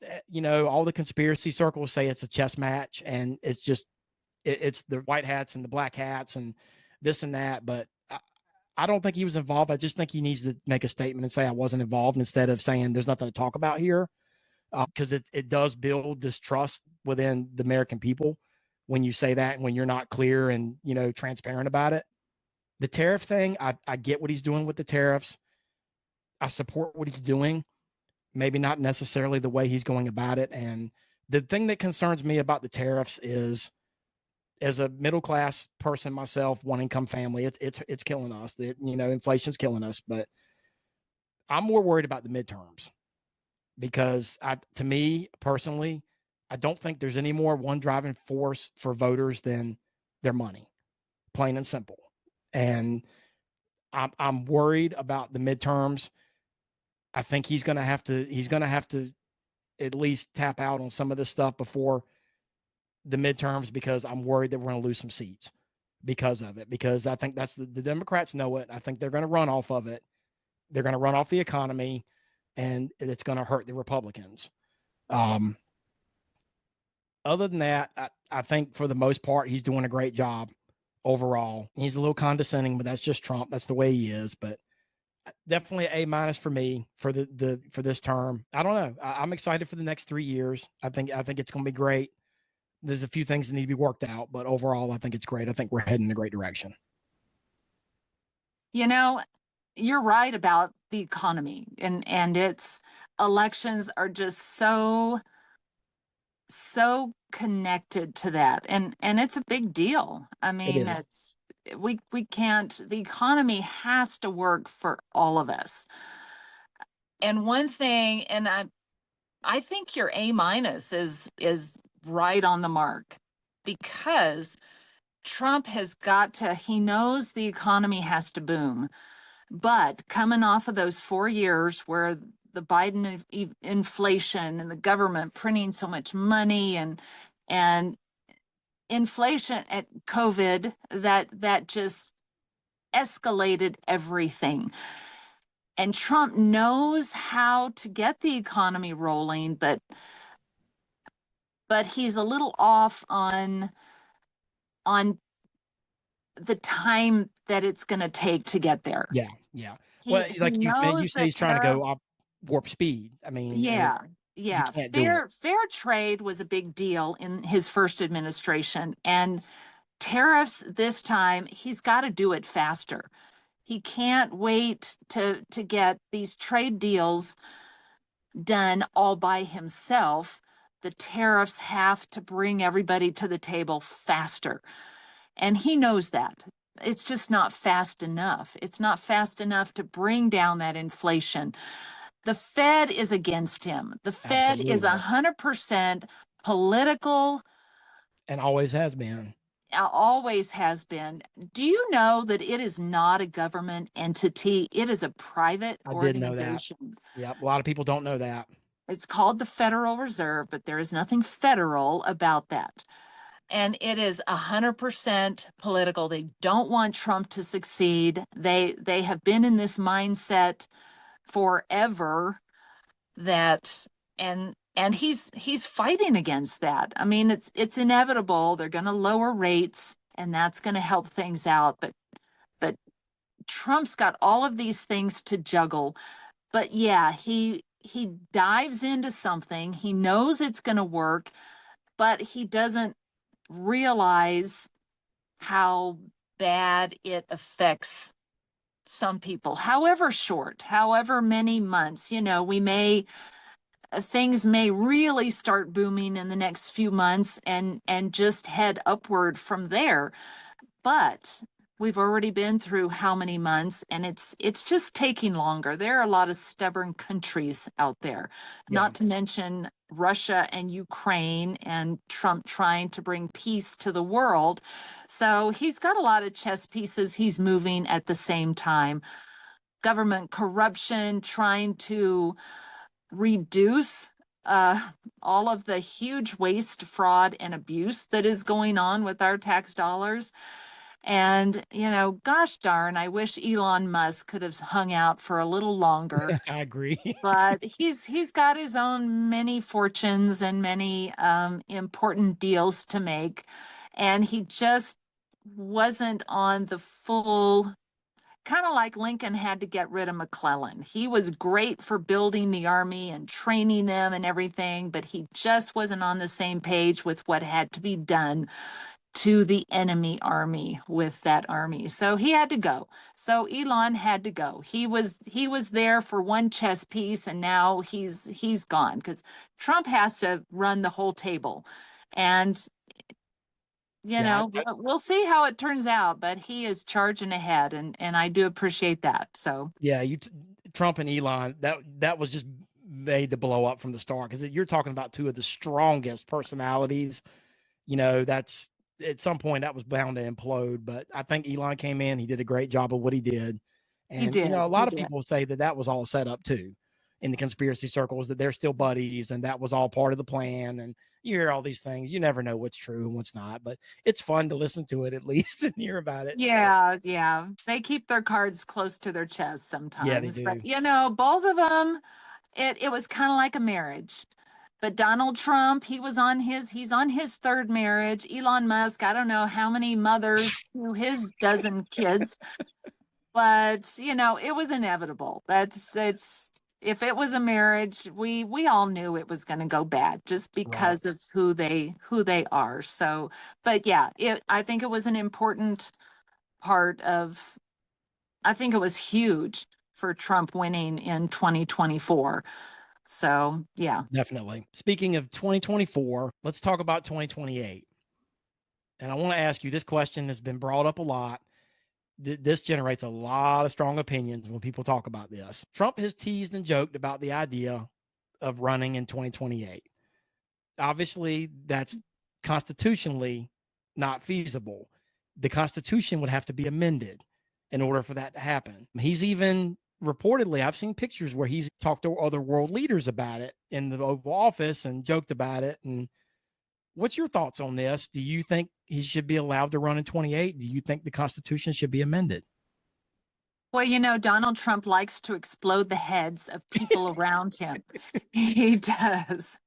all the conspiracy circles say it's a chess match, and it's just, it's the white hats and the black hats and this and that, but I don't think he was involved. I just think he needs to make a statement and say I wasn't involved, instead of saying there's nothing to talk about here, because it does build distrust within the American people when you say that and when you're not clear and, transparent about it. The tariff thing, I get what he's doing with the tariffs. I support what he's doing, maybe not necessarily the way he's going about it. And the thing that concerns me about the tariffs is, as a middle-class person myself, one-income family, it's killing us. Inflation's killing us. But I'm more worried about the midterms, because to me personally, I don't think there's any more one driving force for voters than their money, plain and simple. And I'm worried about the midterms. I think he's going to have to at least tap out on some of this stuff before the midterms, because I'm worried that we're going to lose some seats because of it. Because I think the Democrats know it. I think they're going to run off of it. They're going to run off the economy, and it's going to hurt the Republicans. Other than that, I think for the most part, he's doing a great job overall. He's a little condescending, but that's just Trump. That's the way he is. But definitely A- for me for this term. I don't know. I'm excited for the next 3 years. I think it's going to be great. There's a few things that need to be worked out, but overall, I think it's great. I think we're heading in a great direction. You're right about the economy, and its elections are just so connected to that. And it's a big deal. I mean, we can't, the economy has to work for all of us. And one thing, and I think your A- is right on the mark, because Trump he knows the economy has to boom, but coming off of those 4 years where the Biden inflation and the government printing so much money, and inflation at COVID that just escalated everything. And Trump knows how to get the economy rolling, but he's a little off on the time that it's going to take to get there. Yeah. Yeah. He, Well, he like you knows say, he's trying to tariffs. go up warp speed. I mean, Yeah, you yeah. can't do it. Fair trade was a big deal in his first administration, and tariffs this time, he's got to do it faster. He can't wait to get these trade deals done all by himself. The tariffs have to bring everybody to the table faster. And he knows that. It's just not fast enough. It's not fast enough to bring down that inflation. The Fed is against him. The Fed is Absolutely. 100% political. And always has been. Always has been. Do you know that it is not a government entity? It is a private I did know that. organization. Yep. A lot of people don't know that. It's called the Federal Reserve, but there is nothing federal about that. And it is 100% political. They don't want Trump to succeed. They have been in this mindset forever that and he's fighting against that. I mean, it's inevitable. They're going to lower rates, and that's going to help things out. But Trump's got all of these things to juggle. But yeah, he dives into something. He knows it's going to work, but he doesn't realize how bad it affects some people, however short, however many months. Things may really start booming in the next few months and just head upward from there. But we've already been through how many months, and it's just taking longer. There are a lot of stubborn countries out there, not to mention Russia and Ukraine, and Trump trying to bring peace to the world. So he's got a lot of chess pieces he's moving at the same time. Government corruption, trying to reduce all of the huge waste, fraud, and abuse that is going on with our tax dollars. And, gosh darn, I wish Elon Musk could have hung out for a little longer. I agree. But he's got his own many fortunes and many important deals to make. And he just wasn't on the full, kind of like Lincoln had to get rid of McClellan. He was great for building the army and training them and everything, but he just wasn't on the same page with what had to be done to the enemy army with that army. So he had to go. So Elon had to go. He was there for one chess piece, and now he's gone, because Trump has to run the whole table. And we'll see how it turns out, but he is charging ahead, and I do appreciate that. So yeah, Trump and Elon, that was just made to blow up from the start, because you're talking about two of the strongest personalities. That's at some point that was bound to implode, but I think Elon came in, he did a great job of what he did. And he did. A lot of people say that was all set up too in the conspiracy circles, that they're still buddies and that was all part of the plan. And you hear all these things. You never know what's true and what's not, but it's fun to listen to it at least and hear about it. Yeah, so. Yeah. They keep their cards close to their chest sometimes. Yeah, they do. But both of them, it was kind of like a marriage. But Donald Trump, he's on his third marriage. Elon Musk, I don't know how many mothers to his dozen kids, but it was inevitable. If it was a marriage, we all knew it was going to go bad just because of who they are. So, but yeah, I think it was an important part of. I think it was huge for Trump winning in 2024. So, yeah. Definitely. Speaking of 2024, let's talk about 2028. And I want to ask you, this question has been brought up a lot. This generates a lot of strong opinions when people talk about this. Trump has teased and joked about the idea of running in 2028. Obviously, that's constitutionally not feasible. The Constitution would have to be amended in order for that to happen. He's even reportedly, I've seen pictures where he's talked to other world leaders about it in the Oval Office and joked about it. And what's your thoughts on this? Do you think he should be allowed to run in 28? Do you think the Constitution should be amended? Well, Donald Trump likes to explode the heads of people around him. He does.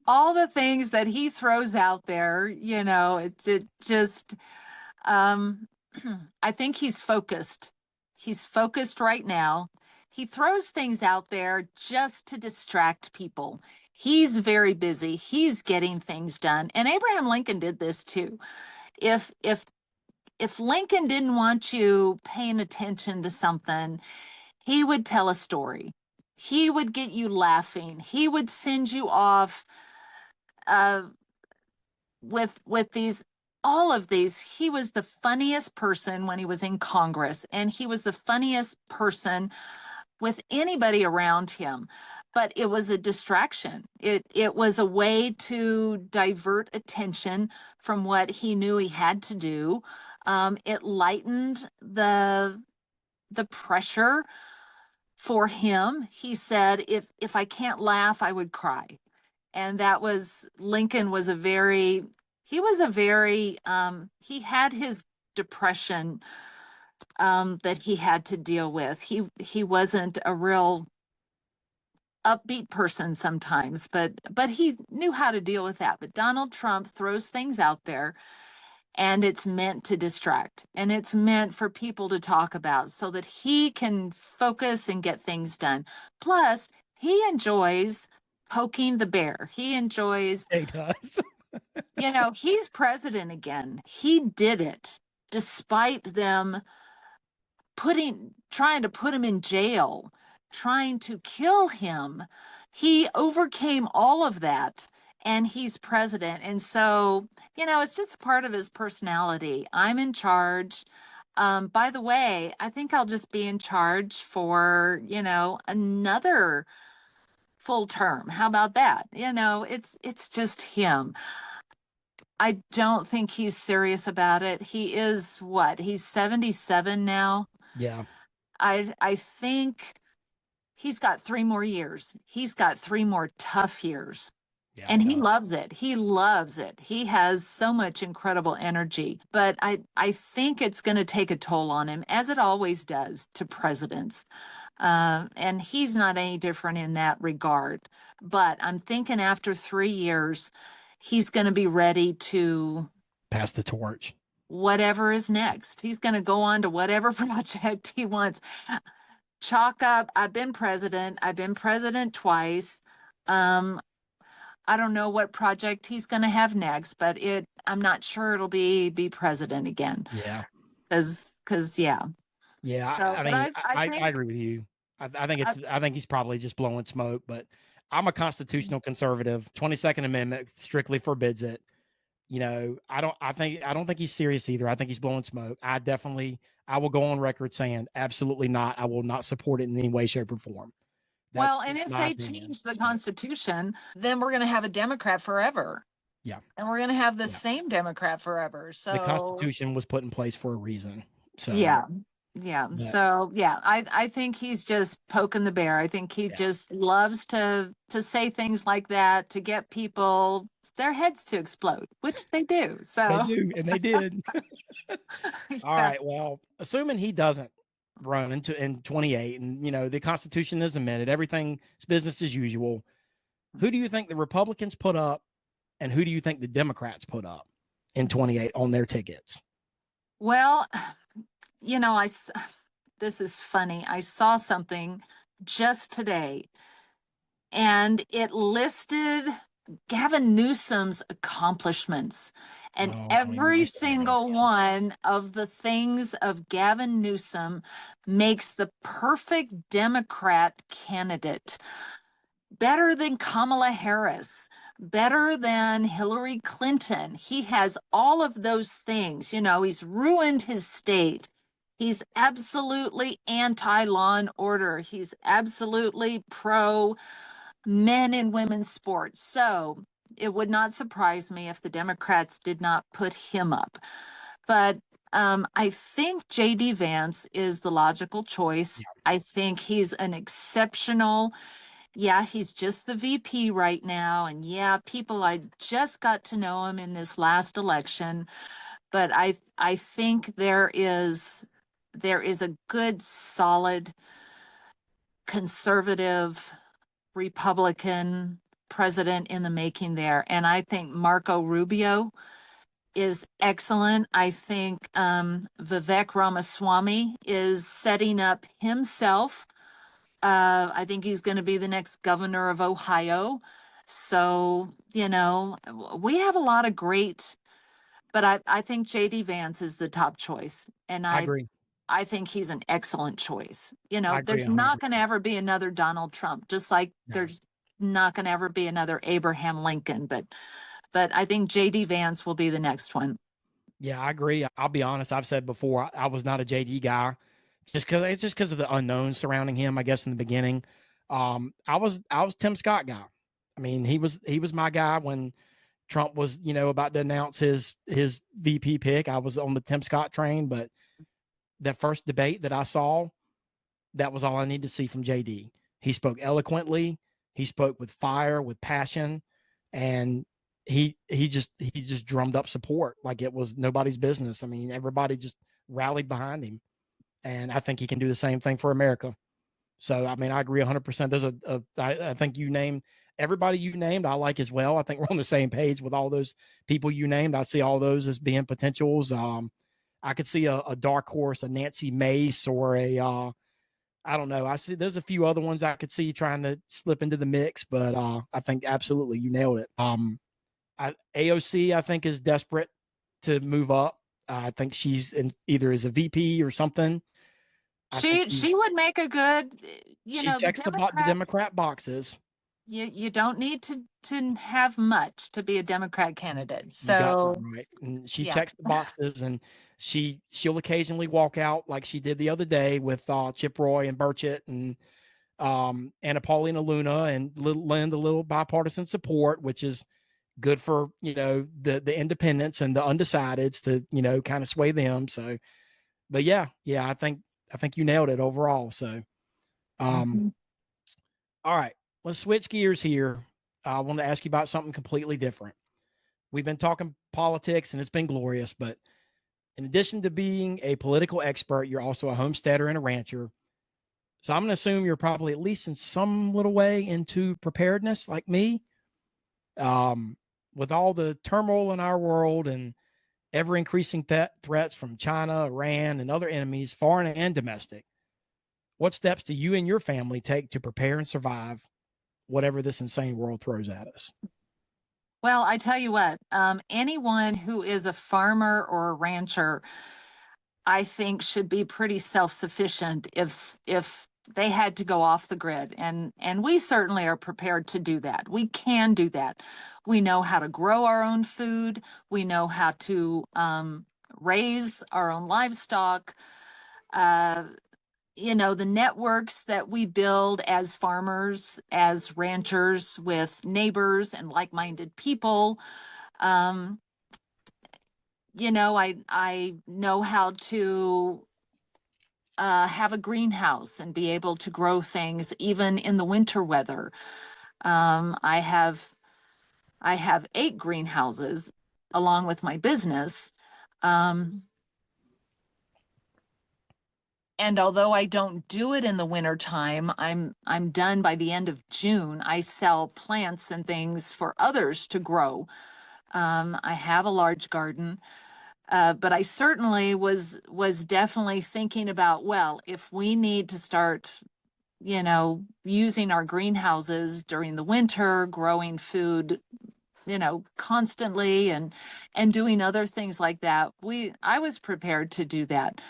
All the things that he throws out there, it just, I think he's focused. He's focused right now. He throws things out there just to distract people. He's very busy. He's getting things done. And Abraham Lincoln did this too. If Lincoln didn't want you paying attention to something, he would tell a story. He would get you laughing. He would send you off with these, all of these. He was the funniest person when he was in Congress, and he was the funniest person with anybody around him. But it was a distraction. It was a way to divert attention from what he knew he had to do. It lightened the pressure for him. He said, if I can't laugh, I would cry. And Lincoln was he had his depression that he had to deal with. He wasn't a real upbeat person sometimes, but he knew how to deal with that. But Donald Trump throws things out there, and it's meant to distract, and it's meant for people to talk about so that he can focus and get things done. Plus, he enjoys poking the bear. He enjoys, He does. He's president again. He did it despite them trying to put him in jail, trying to kill him. He overcame all of that, and he's president. And so, it's just part of his personality. I'm in charge. By the way, I think I'll just be in charge for, another full term. How about that? It's just him. I don't think he's serious about it. He is he's 77 now. Yeah. I think he's got 3 more years. He's got 3 more tough years. Yeah, and he loves it. He loves it. He has so much incredible energy. But I think it's going to take a toll on him, as it always does to presidents. And he's not any different in that regard. But I'm thinking after 3 years, he's going to be ready to pass the torch. Whatever is next. He's going to go on to whatever project he wants. Chalk up, I've been president. I've been president twice. I don't know what project he's going to have next, but I'm not sure it'll be president again. Yeah. Cause yeah. Yeah. So, I agree with you. I think he's probably just blowing smoke, but I'm a constitutional conservative. 22nd Amendment strictly forbids it. I don't think he's serious either. I think he's blowing smoke. I will go on record saying absolutely not. I will not support it in any way, shape, or form. And if they change the Constitution, then we're going to have a Democrat forever. Yeah. And we're going to have the same Democrat forever. So the Constitution was put in place for a reason. So yeah. So yeah, I think he's just poking the bear. I think he just loves to say things like that to get people their heads to explode, which they do. So they do, and they did. All right. Well, assuming he doesn't run in 28, and the Constitution is amended, everything's business as usual. Who do you think the Republicans put up, and who do you think the Democrats put up in 28 on their tickets? Well, this is funny. I saw something just today, and it listed Gavin Newsom's accomplishments, and every single one of the things of Gavin Newsom makes the perfect Democrat candidate. Better than Kamala Harris, better than Hillary Clinton. He has all of those things. He's ruined his state. He's absolutely anti-law and order. He's absolutely pro men and women's sports. So it would not surprise me if the Democrats did not put him up. But I think J.D. Vance is the logical choice. Yeah. I think he's an exceptional Yeah, he's just the VP right now. And yeah, I just got to know him in this last election, but I think there is a good, solid, conservative Republican president in the making there. And I think Marco Rubio is excellent. I think Vivek Ramaswamy is setting up himself. I think he's going to be the next governor of Ohio. So, we have a lot of great, but I think JD Vance is the top choice. And I I agree. I think he's an excellent choice. I agree There's 100%. not going to ever be another Donald Trump, just like No. there's not going to ever be another Abraham Lincoln. But I think JD Vance will be the next one. Yeah, I agree. I'll be honest. I've said before, I was not a JD guy, just because of the unknown surrounding him. I guess in the beginning, I was Tim Scott guy. I mean, he was my guy when Trump was about to announce his VP pick. I was on the Tim Scott train, but that first debate that I saw, that was all I needed to see from JD. He spoke eloquently. He spoke with fire, with passion, and he just drummed up support like it was nobody's business. I mean, everybody just rallied behind him, and I think he can do the same thing for America. So, I mean, I agree 100%. There's I think everybody you named, I like as well. I think we're on the same page with all those people you named. I see all those as being potentials. I could see a dark horse, a Nancy Mace, or I don't know. I see there's a few other ones I could see trying to slip into the mix, but I think absolutely you nailed it. AOC, I think, is desperate to move up. I think she's either as a VP or something. She would make a good, she checks the Democrat boxes. You don't need to have much to be a Democrat candidate. So right. And she checks the boxes, and she'll occasionally walk out like she did the other day with Chip Roy and Burchett and Anna Paulina Luna, and lend a little bipartisan support, which is good for the independents and the undecideds to kind of sway them. So, but yeah, I think you nailed it overall. So, all right, let's switch gears here. I want to ask you about something completely different. We've been talking politics and it's been glorious, but in addition to being a political expert, you're also a homesteader and a rancher. So I'm going to assume you're probably at least in some little way into preparedness like me. With all the turmoil in our world and ever increasing threats from China, Iran, and other enemies, foreign and domestic, what steps do you and your family take to prepare and survive whatever this insane world throws at us? Well, I tell you what, anyone who is a farmer or a rancher, I think should be pretty self-sufficient if they had to go off the grid. And we certainly are prepared to do that. We can do that. We know how to grow our own food. We know how to raise our own livestock. The networks that we build as farmers, as ranchers, with neighbors and like-minded people. I know how to have a greenhouse and be able to grow things even in the winter weather. I have 8 greenhouses along with my business. And although I don't do it in the winter time, I'm done by the end of June. I sell plants and things for others to grow. I have a large garden. But I certainly was definitely thinking about, well, if we need to start, using our greenhouses during the winter, growing food, constantly and doing other things like that, I was prepared to do that.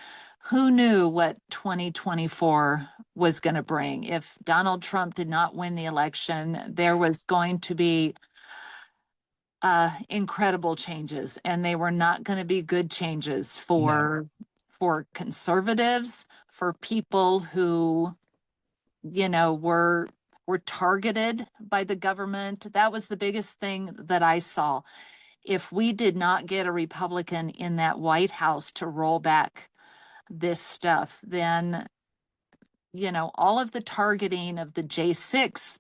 Who knew what 2024 was going to bring? If Donald Trump did not win the election, there was going to be incredible changes, and they were not going to be good changes for conservatives, for people who were targeted by the government. That was the biggest thing that I saw. If we did not get a Republican in that White House to roll back this stuff, then all of the targeting of the J6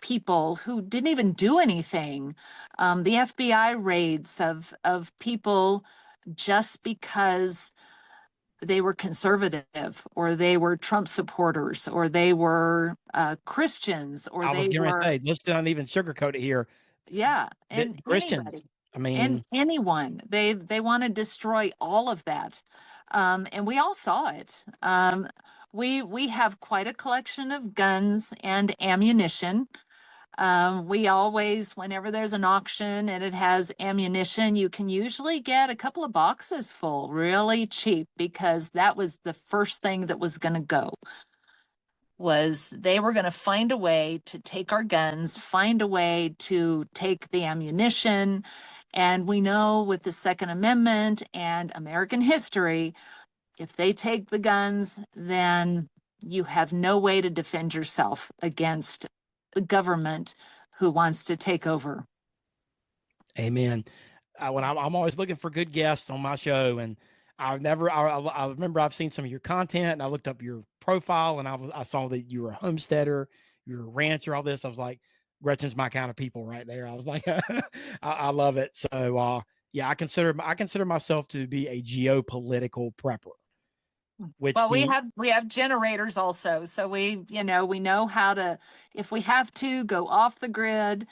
people who didn't even do anything, the FBI raids of people just because they were conservative, or they were Trump supporters, or they were Christians, or I was they going to were, say, let's not even sugarcoat it here. yeah, The and Christians, anybody, I mean, and anyone. They want to destroy all of that, and we all saw it. We have quite a collection of guns and ammunition. We always, whenever there's an auction and it has ammunition, you can usually get a couple of boxes full really cheap, because that was the first thing that was going to go. Was they were going to find a way to take our guns, find a way to take the ammunition. And we know with the Second Amendment and American history, if they take the guns, then you have no way to defend yourself against the government who wants to take over. amen. When I'm always looking for good guests on my show, and I remember I've seen some of your content, and I looked up your profile, and I saw that you were a homesteader, you're a rancher, all this. I was like, Gretchen's my kind of people right there. I was like, I love it. So, yeah, I consider myself to be a geopolitical prepper. Which well, we have generators also, so we know how to, if we have to, go off the grid.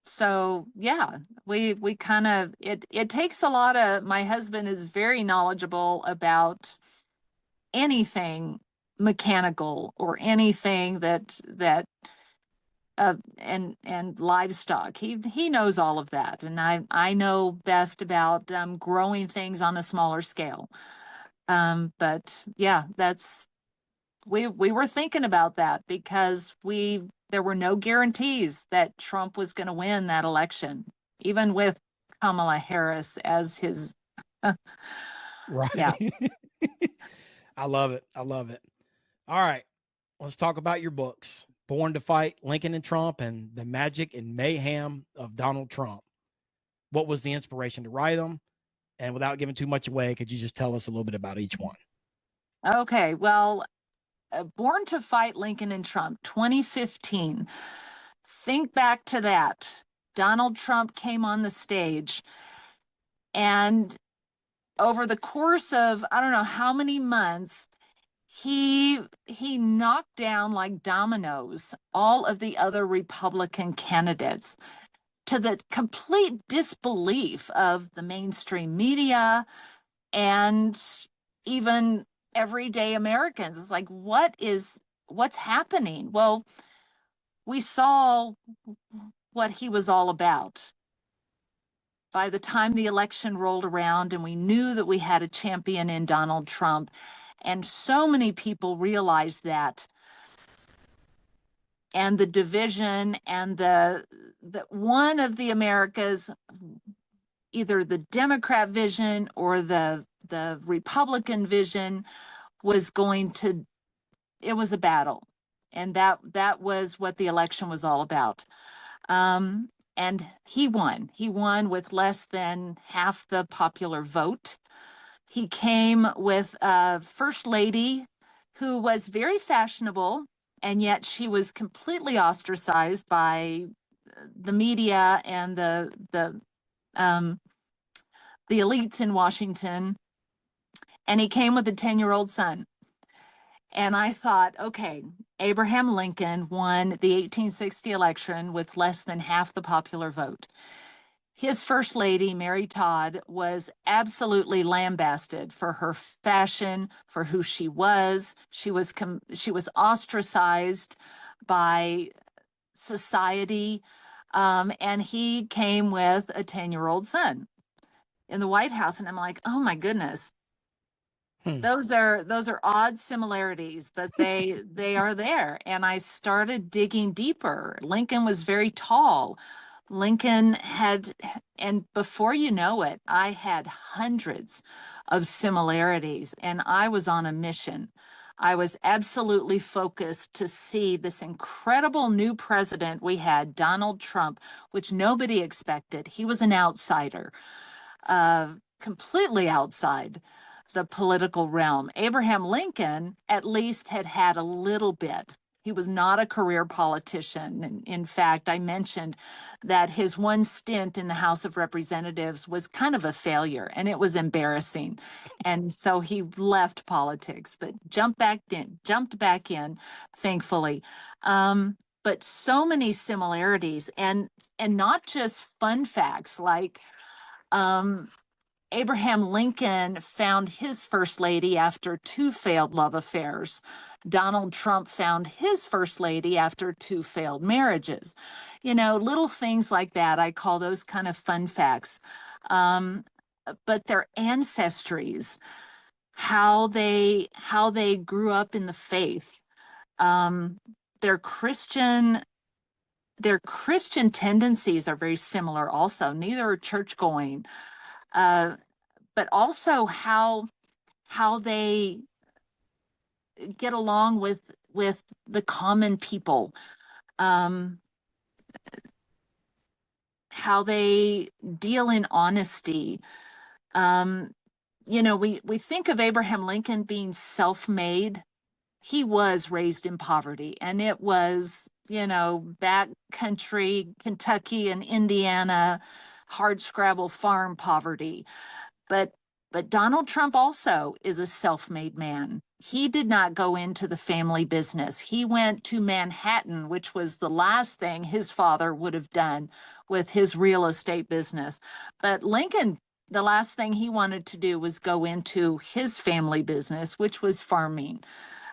So yeah, we kind of, it takes a lot of, my husband is very knowledgeable about anything mechanical or anything that and livestock. He knows all of that, and I know best about growing things on a smaller scale. But yeah, we were thinking about that, because there were no guarantees that Trump was going to win that election, even with Kamala Harris as his. right. Yeah. I love it. All right, let's talk about your books. Born to Fight, Lincoln and Trump, and The Magic and Mayhem of Donald Trump. What was the inspiration to write them? And without giving too much away, could you just tell us a little bit about each one? Okay, well, Born to Fight, Lincoln and Trump, 2015. Think back to that. Donald Trump came on the stage, and over the course of, I don't know how many months, he knocked down like dominoes all of the other Republican candidates, to the complete disbelief of the mainstream media and even everyday Americans. It's like, what's happening? Well, we saw what he was all about. By the time the election rolled around, and we knew that we had a champion in Donald Trump, and so many people realized that, and the division, and the one of the Americas, either the Democrat vision or the Republican vision, was it was a battle. And that was what the election was all about. And he won with less than half the popular vote. He came with a first lady who was very fashionable, and yet she was completely ostracized by the media and the elites in Washington. And he came with a 10-year-old son. And I thought, okay, Abraham Lincoln won the 1860 election with less than half the popular vote. His first lady, Mary Todd, was absolutely lambasted for her fashion, for who she was. She was ostracized by society, and he came with a 10-year-old son in the White House, and I'm like, oh my goodness. Those are odd similarities, but they are there. And I started digging deeper. Lincoln was very tall. Lincoln had, and before you know it, I had hundreds of similarities, and I was on a mission. I was absolutely focused to see this incredible new president we had, Donald Trump, which nobody expected. He was an outsider, completely outside. the political realm. Abraham Lincoln at least had a little bit. He was not a career politician. In fact, I mentioned that his one stint in the House of Representatives was kind of a failure, and it was embarrassing. And so he left politics, but jumped back in, thankfully. But so many similarities, and not just fun facts like Abraham Lincoln found his first lady after 2 failed love affairs. Donald Trump found his first lady after 2 failed marriages. Little things like that. I call those kind of fun facts. But their ancestries, how they grew up in the faith, their Christian tendencies are very similar also. Neither are church going. But also how they get along with the common people, how they deal in honesty. We think of Abraham Lincoln being self-made. He was raised in poverty, and it was, backcountry, Kentucky and Indiana, hardscrabble farm poverty. But Donald Trump also is a self-made man. He did not go into the family business. He went to Manhattan, which was the last thing his father would have done with his real estate business. But Lincoln, the last thing he wanted to do was go into his family business, which was farming.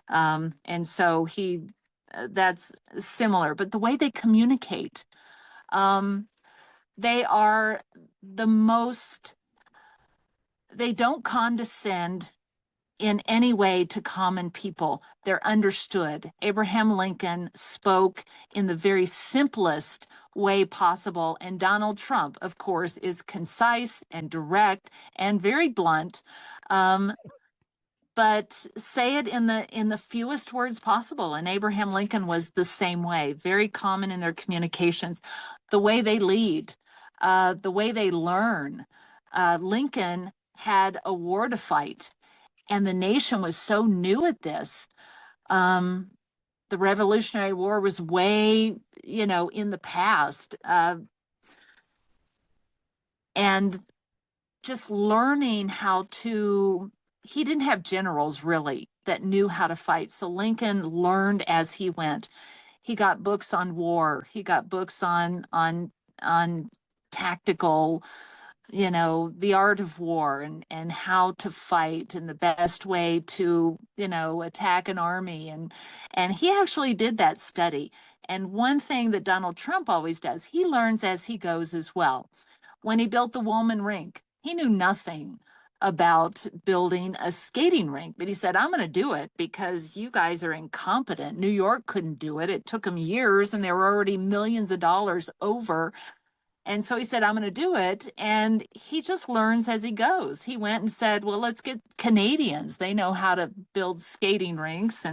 And so that's similar. But the way they communicate, they are they don't condescend in any way to common people. They're understood. Abraham Lincoln spoke in the very simplest way possible. And Donald Trump, of course, is concise and direct and very blunt, but say it in the fewest words possible. And Abraham Lincoln was the same way, very common in their communications. The way they lead, the way they learn. Lincoln had a war to fight, and the nation was so new at this. The Revolutionary War was way, in the past. And just learning he didn't have generals really that knew how to fight. So Lincoln learned as he went. He got books on war. He got books on tactical, the art of war and how to fight and the best way to, attack an army. And he actually did that study. And one thing that Donald Trump always does, he learns as he goes as well. When he built the Woolman rink, he knew nothing about building a skating rink, but he said, I'm going to do it because you guys are incompetent. New York couldn't do it. It took them years, and they were already millions of dollars over. And so he said, I'm going to do it. And he just learns as he goes. He went and said, well, let's get Canadians. They know how to build skating rinks.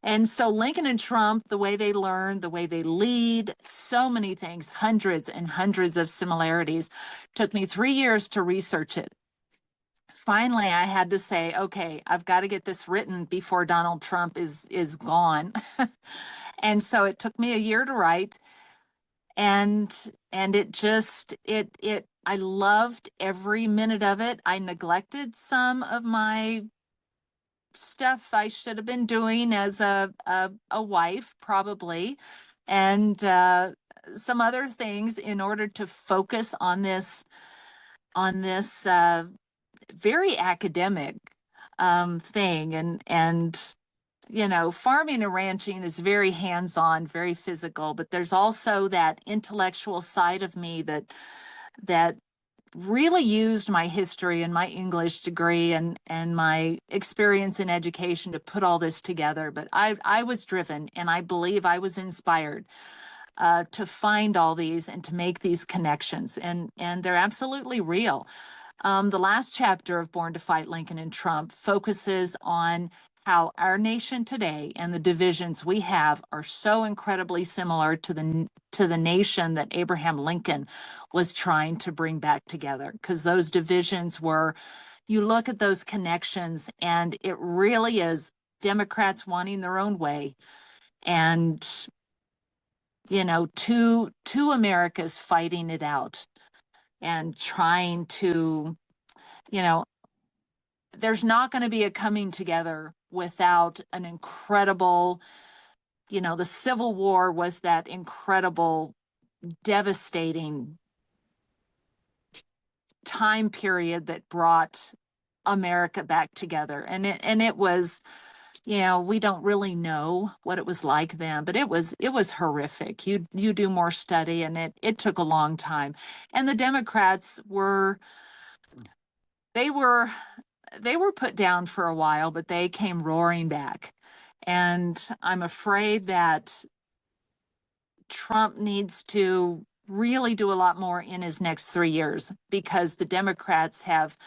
And so Lincoln and Trump, the way they learn, the way they lead, so many things, hundreds and hundreds of similarities. Took me 3 years to research it. Finally, I had to say, okay, I've got to get this written before Donald Trump is gone. And so it took me a year to write. And I loved every minute of it. I neglected some of my stuff I should have been doing as a wife, probably, and some other things in order to focus on this very academic thing. And farming and ranching is very hands-on, very physical, but there's also that intellectual side of me that really used my history and my English degree and my experience in education to put all this together. But I was driven, and I believe I was inspired to find all these and to make these connections, and they're absolutely real. The last chapter of Born to Fight, Lincoln and Trump focuses on how our nation today and the divisions we have are so incredibly similar to the nation that Abraham Lincoln was trying to bring back together, because those divisions were, you look at those connections, and it really is Democrats wanting their own way, and two Americas fighting it out and trying to, there's not going to be a coming together without an incredible, the Civil War was that incredible, devastating time period that brought America back together. And it was, we don't really know what it was like then, but it was horrific. You do more study, and it took a long time. And the Democrats were put down for a while, but they came roaring back. And I'm afraid that Trump needs to really do a lot more in his next 3 years, because the Democrats have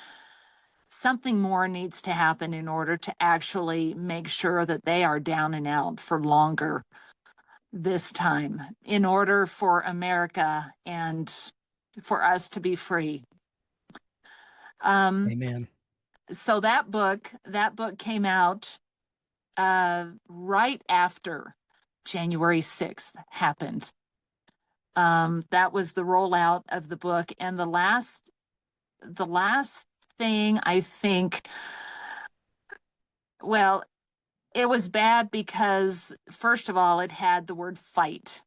something more needs to happen in order to actually make sure that they are down and out for longer this time, in order for America and for us to be free. Amen. So that book came out right after January 6th happened. That was the rollout of the book. And the last thing, I think, well, it was bad because, first of all, it had the word fight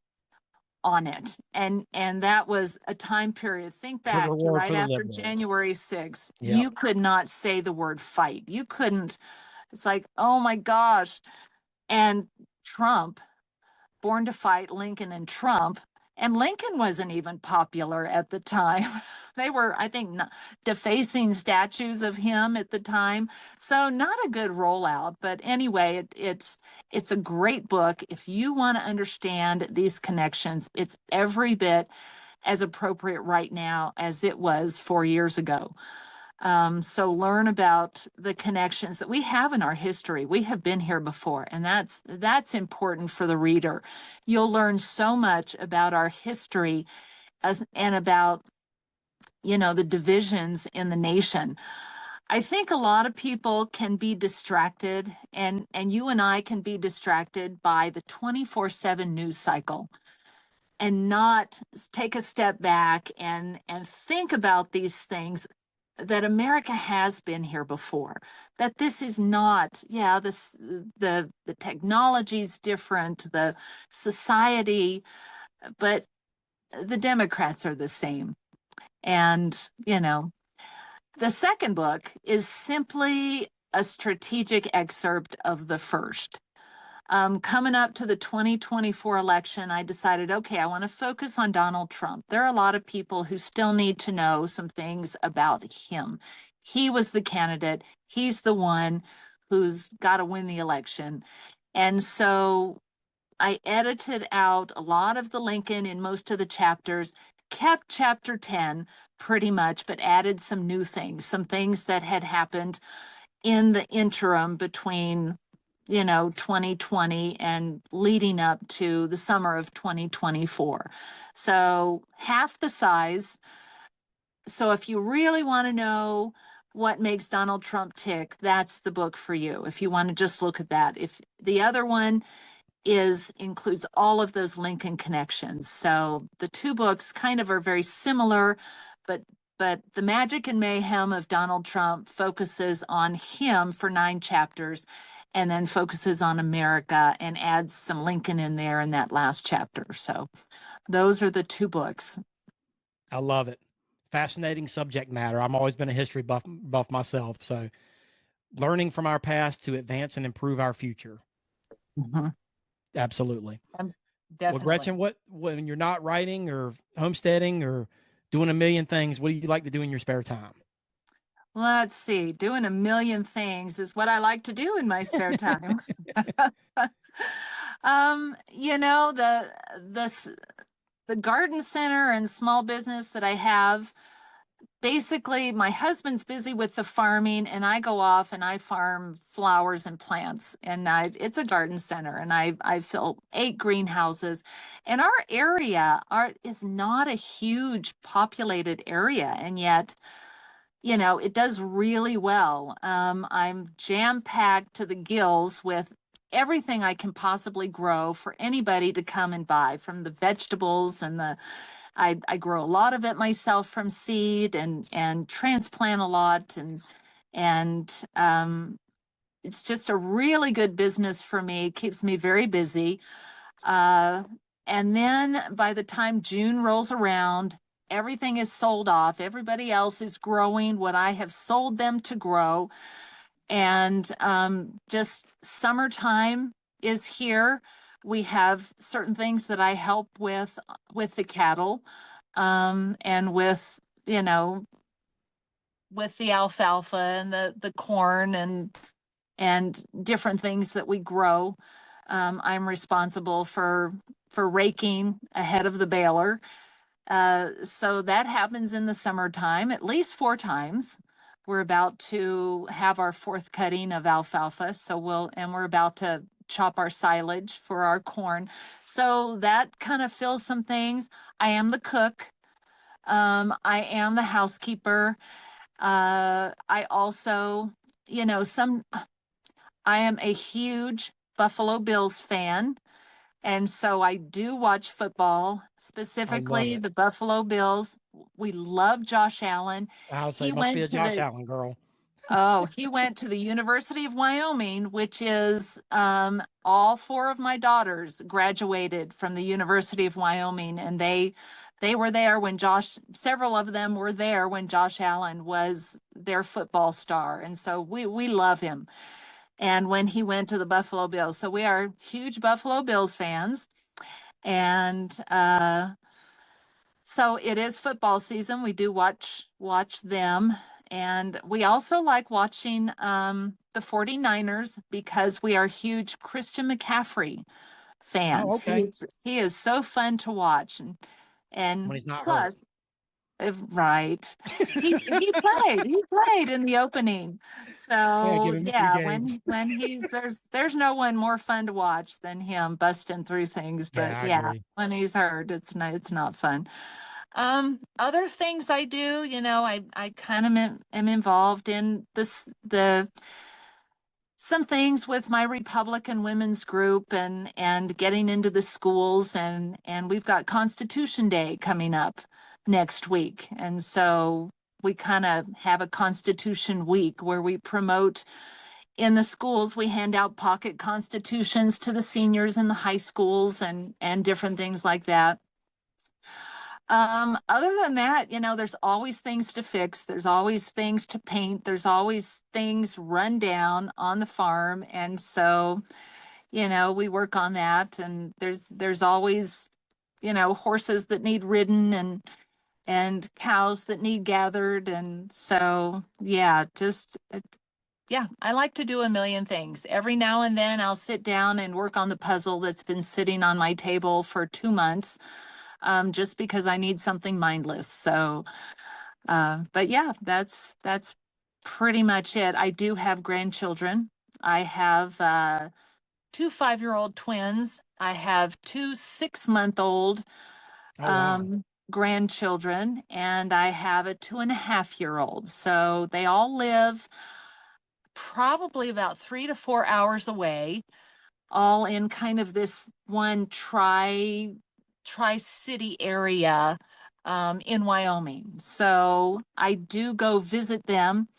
on it. And that was a time period. Think back to right after January 6th. Yep. You could not say the word fight. You couldn't. It's like, oh my gosh. And Trump, Born to Fight, Lincoln and Trump. And Lincoln wasn't even popular at the time. They were, I think, defacing statues of him at the time. So not a good rollout. But anyway, it's a great book. If you want to understand these connections, it's every bit as appropriate right now as it was 4 years ago. So learn about the connections that we have in our history. We have been here before, and that's important for the reader. You'll learn so much about our history and about, the divisions in the nation. I think a lot of people can be distracted, and you and I can be distracted by the 24/7 news cycle, and not take a step back and think about these things, that America has been here before, that this is not, the technology's different, the society, but the Democrats are the same. And, the second book is simply a strategic excerpt of the first. Coming up to the 2024 election, I decided, okay, I want to focus on Donald Trump. There are a lot of people who still need to know some things about him. He was the candidate. He's the one who's got to win the election. And so I edited out a lot of the Lincoln in most of the chapters, kept chapter 10 pretty much, but added some new things, some things that had happened in the interim between 2020 and leading up to the summer of 2024. So half the size. So if you really want to know what makes Donald Trump tick, that's the book for you. If you want to just look at that. If the other one includes all of those Lincoln connections. So the two books kind of are very similar, but The Magic and Mayhem of Donald Trump focuses on him for 9 chapters, and then focuses on America and adds some Lincoln in there in that last chapter. So those are the 2 books. I love it. Fascinating subject matter. I've always been a history buff myself. So learning from our past to advance and improve our future. Mm-hmm. Absolutely. Definitely. Well, Gretchen, when you're not writing or homesteading or doing a million things, what do you like to do in your spare time? Let's see. Doing a million things is what I like to do in my spare time. The garden center and small business that I have, basically my husband's busy with the farming, and I go off and I farm flowers and plants, and it's a garden center, and I fill 8 greenhouses. And our area is not a huge populated area, and yet it does really well. I'm jam-packed to the gills with everything I can possibly grow for anybody to come and buy, from the vegetables and I grow a lot of it myself from seed and transplant a lot and it's just a really good business for me. It keeps me very busy. And then by the time June rolls around, everything is sold off. Everybody else is growing what I have sold them to grow. And just summertime is here. We have certain things that I help with the cattle, and with, with the alfalfa and the corn and different things that we grow. I'm responsible for raking ahead of the baler. So that happens in the summertime, at least 4 times. We're about to have our 4th cutting of alfalfa. So we're about to chop our silage for our corn. So that kind of fills some things. I am the cook. I am the housekeeper. I also, I am a huge Buffalo Bills fan. And so I do watch football, specifically the Buffalo Bills. We love Josh Allen. I'll say, must be a Josh Allen girl. He went to the University of Wyoming, which is all 4 of my daughters graduated from the University of Wyoming, and they were there when several of them were there when Josh Allen was their football star. And so we love him. And when he went to the Buffalo Bills. So we are huge Buffalo Bills fans. And so it is football season. We do watch them. And we also like watching the 49ers because we are huge Christian McCaffrey fans. Oh, okay. He is so fun to watch. And when he's not plus, right. He played in the opening. So yeah, when there's no one more fun to watch than him busting through things. But when he's hurt, it's not fun. Other things I do, I kind of am involved in some things with my Republican women's group and getting into the schools and we've got Constitution Day coming up next week. And so we kind of have a Constitution Week where we promote in the schools. We hand out pocket constitutions to the seniors in the high schools and different things like that. Other than that, there's always things to fix. There's always things to paint. There's always things run down on the farm. And so, we work on that. And there's always, horses that need ridden and cows that need gathered. And so, I like to do a million things. Every now and then I'll sit down and work on the puzzle that's been sitting on my table for 2 months. Just because I need something mindless. So, but yeah, that's pretty much it. I do have grandchildren. I have 2 5-year-old twins. I have 2 6-month-old grandchildren, and I have a 2.5-year-old. So they all live probably about 3 to 4 hours away, all in kind of this one Tri-City area in Wyoming. So I do go visit them,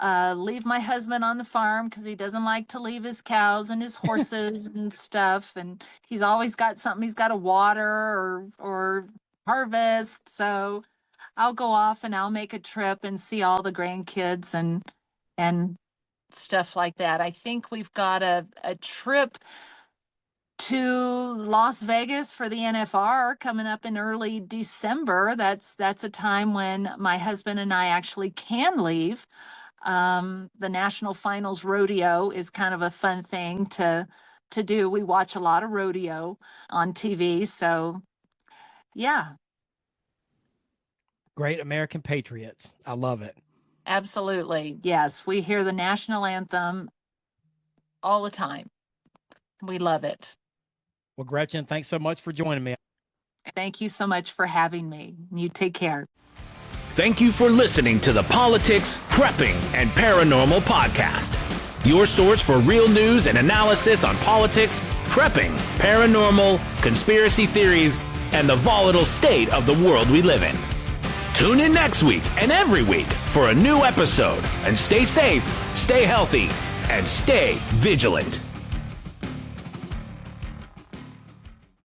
leave my husband on the farm because he doesn't like to leave his cows and his horses and stuff. And he's always got something he's got to water or harvest. So I'll go off and I'll make a trip and see all the grandkids and stuff like that. I think we've got a trip to Las Vegas for the NFR coming up in early December. That's a time when my husband and I actually can leave. The National Finals Rodeo is kind of a fun thing to do. We watch a lot of rodeo on TV. So, yeah. Great American patriots. I love it. Absolutely. Yes. We hear the national anthem all the time. We love it. Well, Gretchen, thanks so much for joining me. Thank you so much for having me. You take care. Thank you for listening to the Politics, Prepping, and Paranormal Podcast. Your source for real news and analysis on politics, prepping, paranormal, conspiracy theories, and the volatile state of the world we live in. Tune in next week and every week for a new episode, and stay safe, stay healthy, and stay vigilant.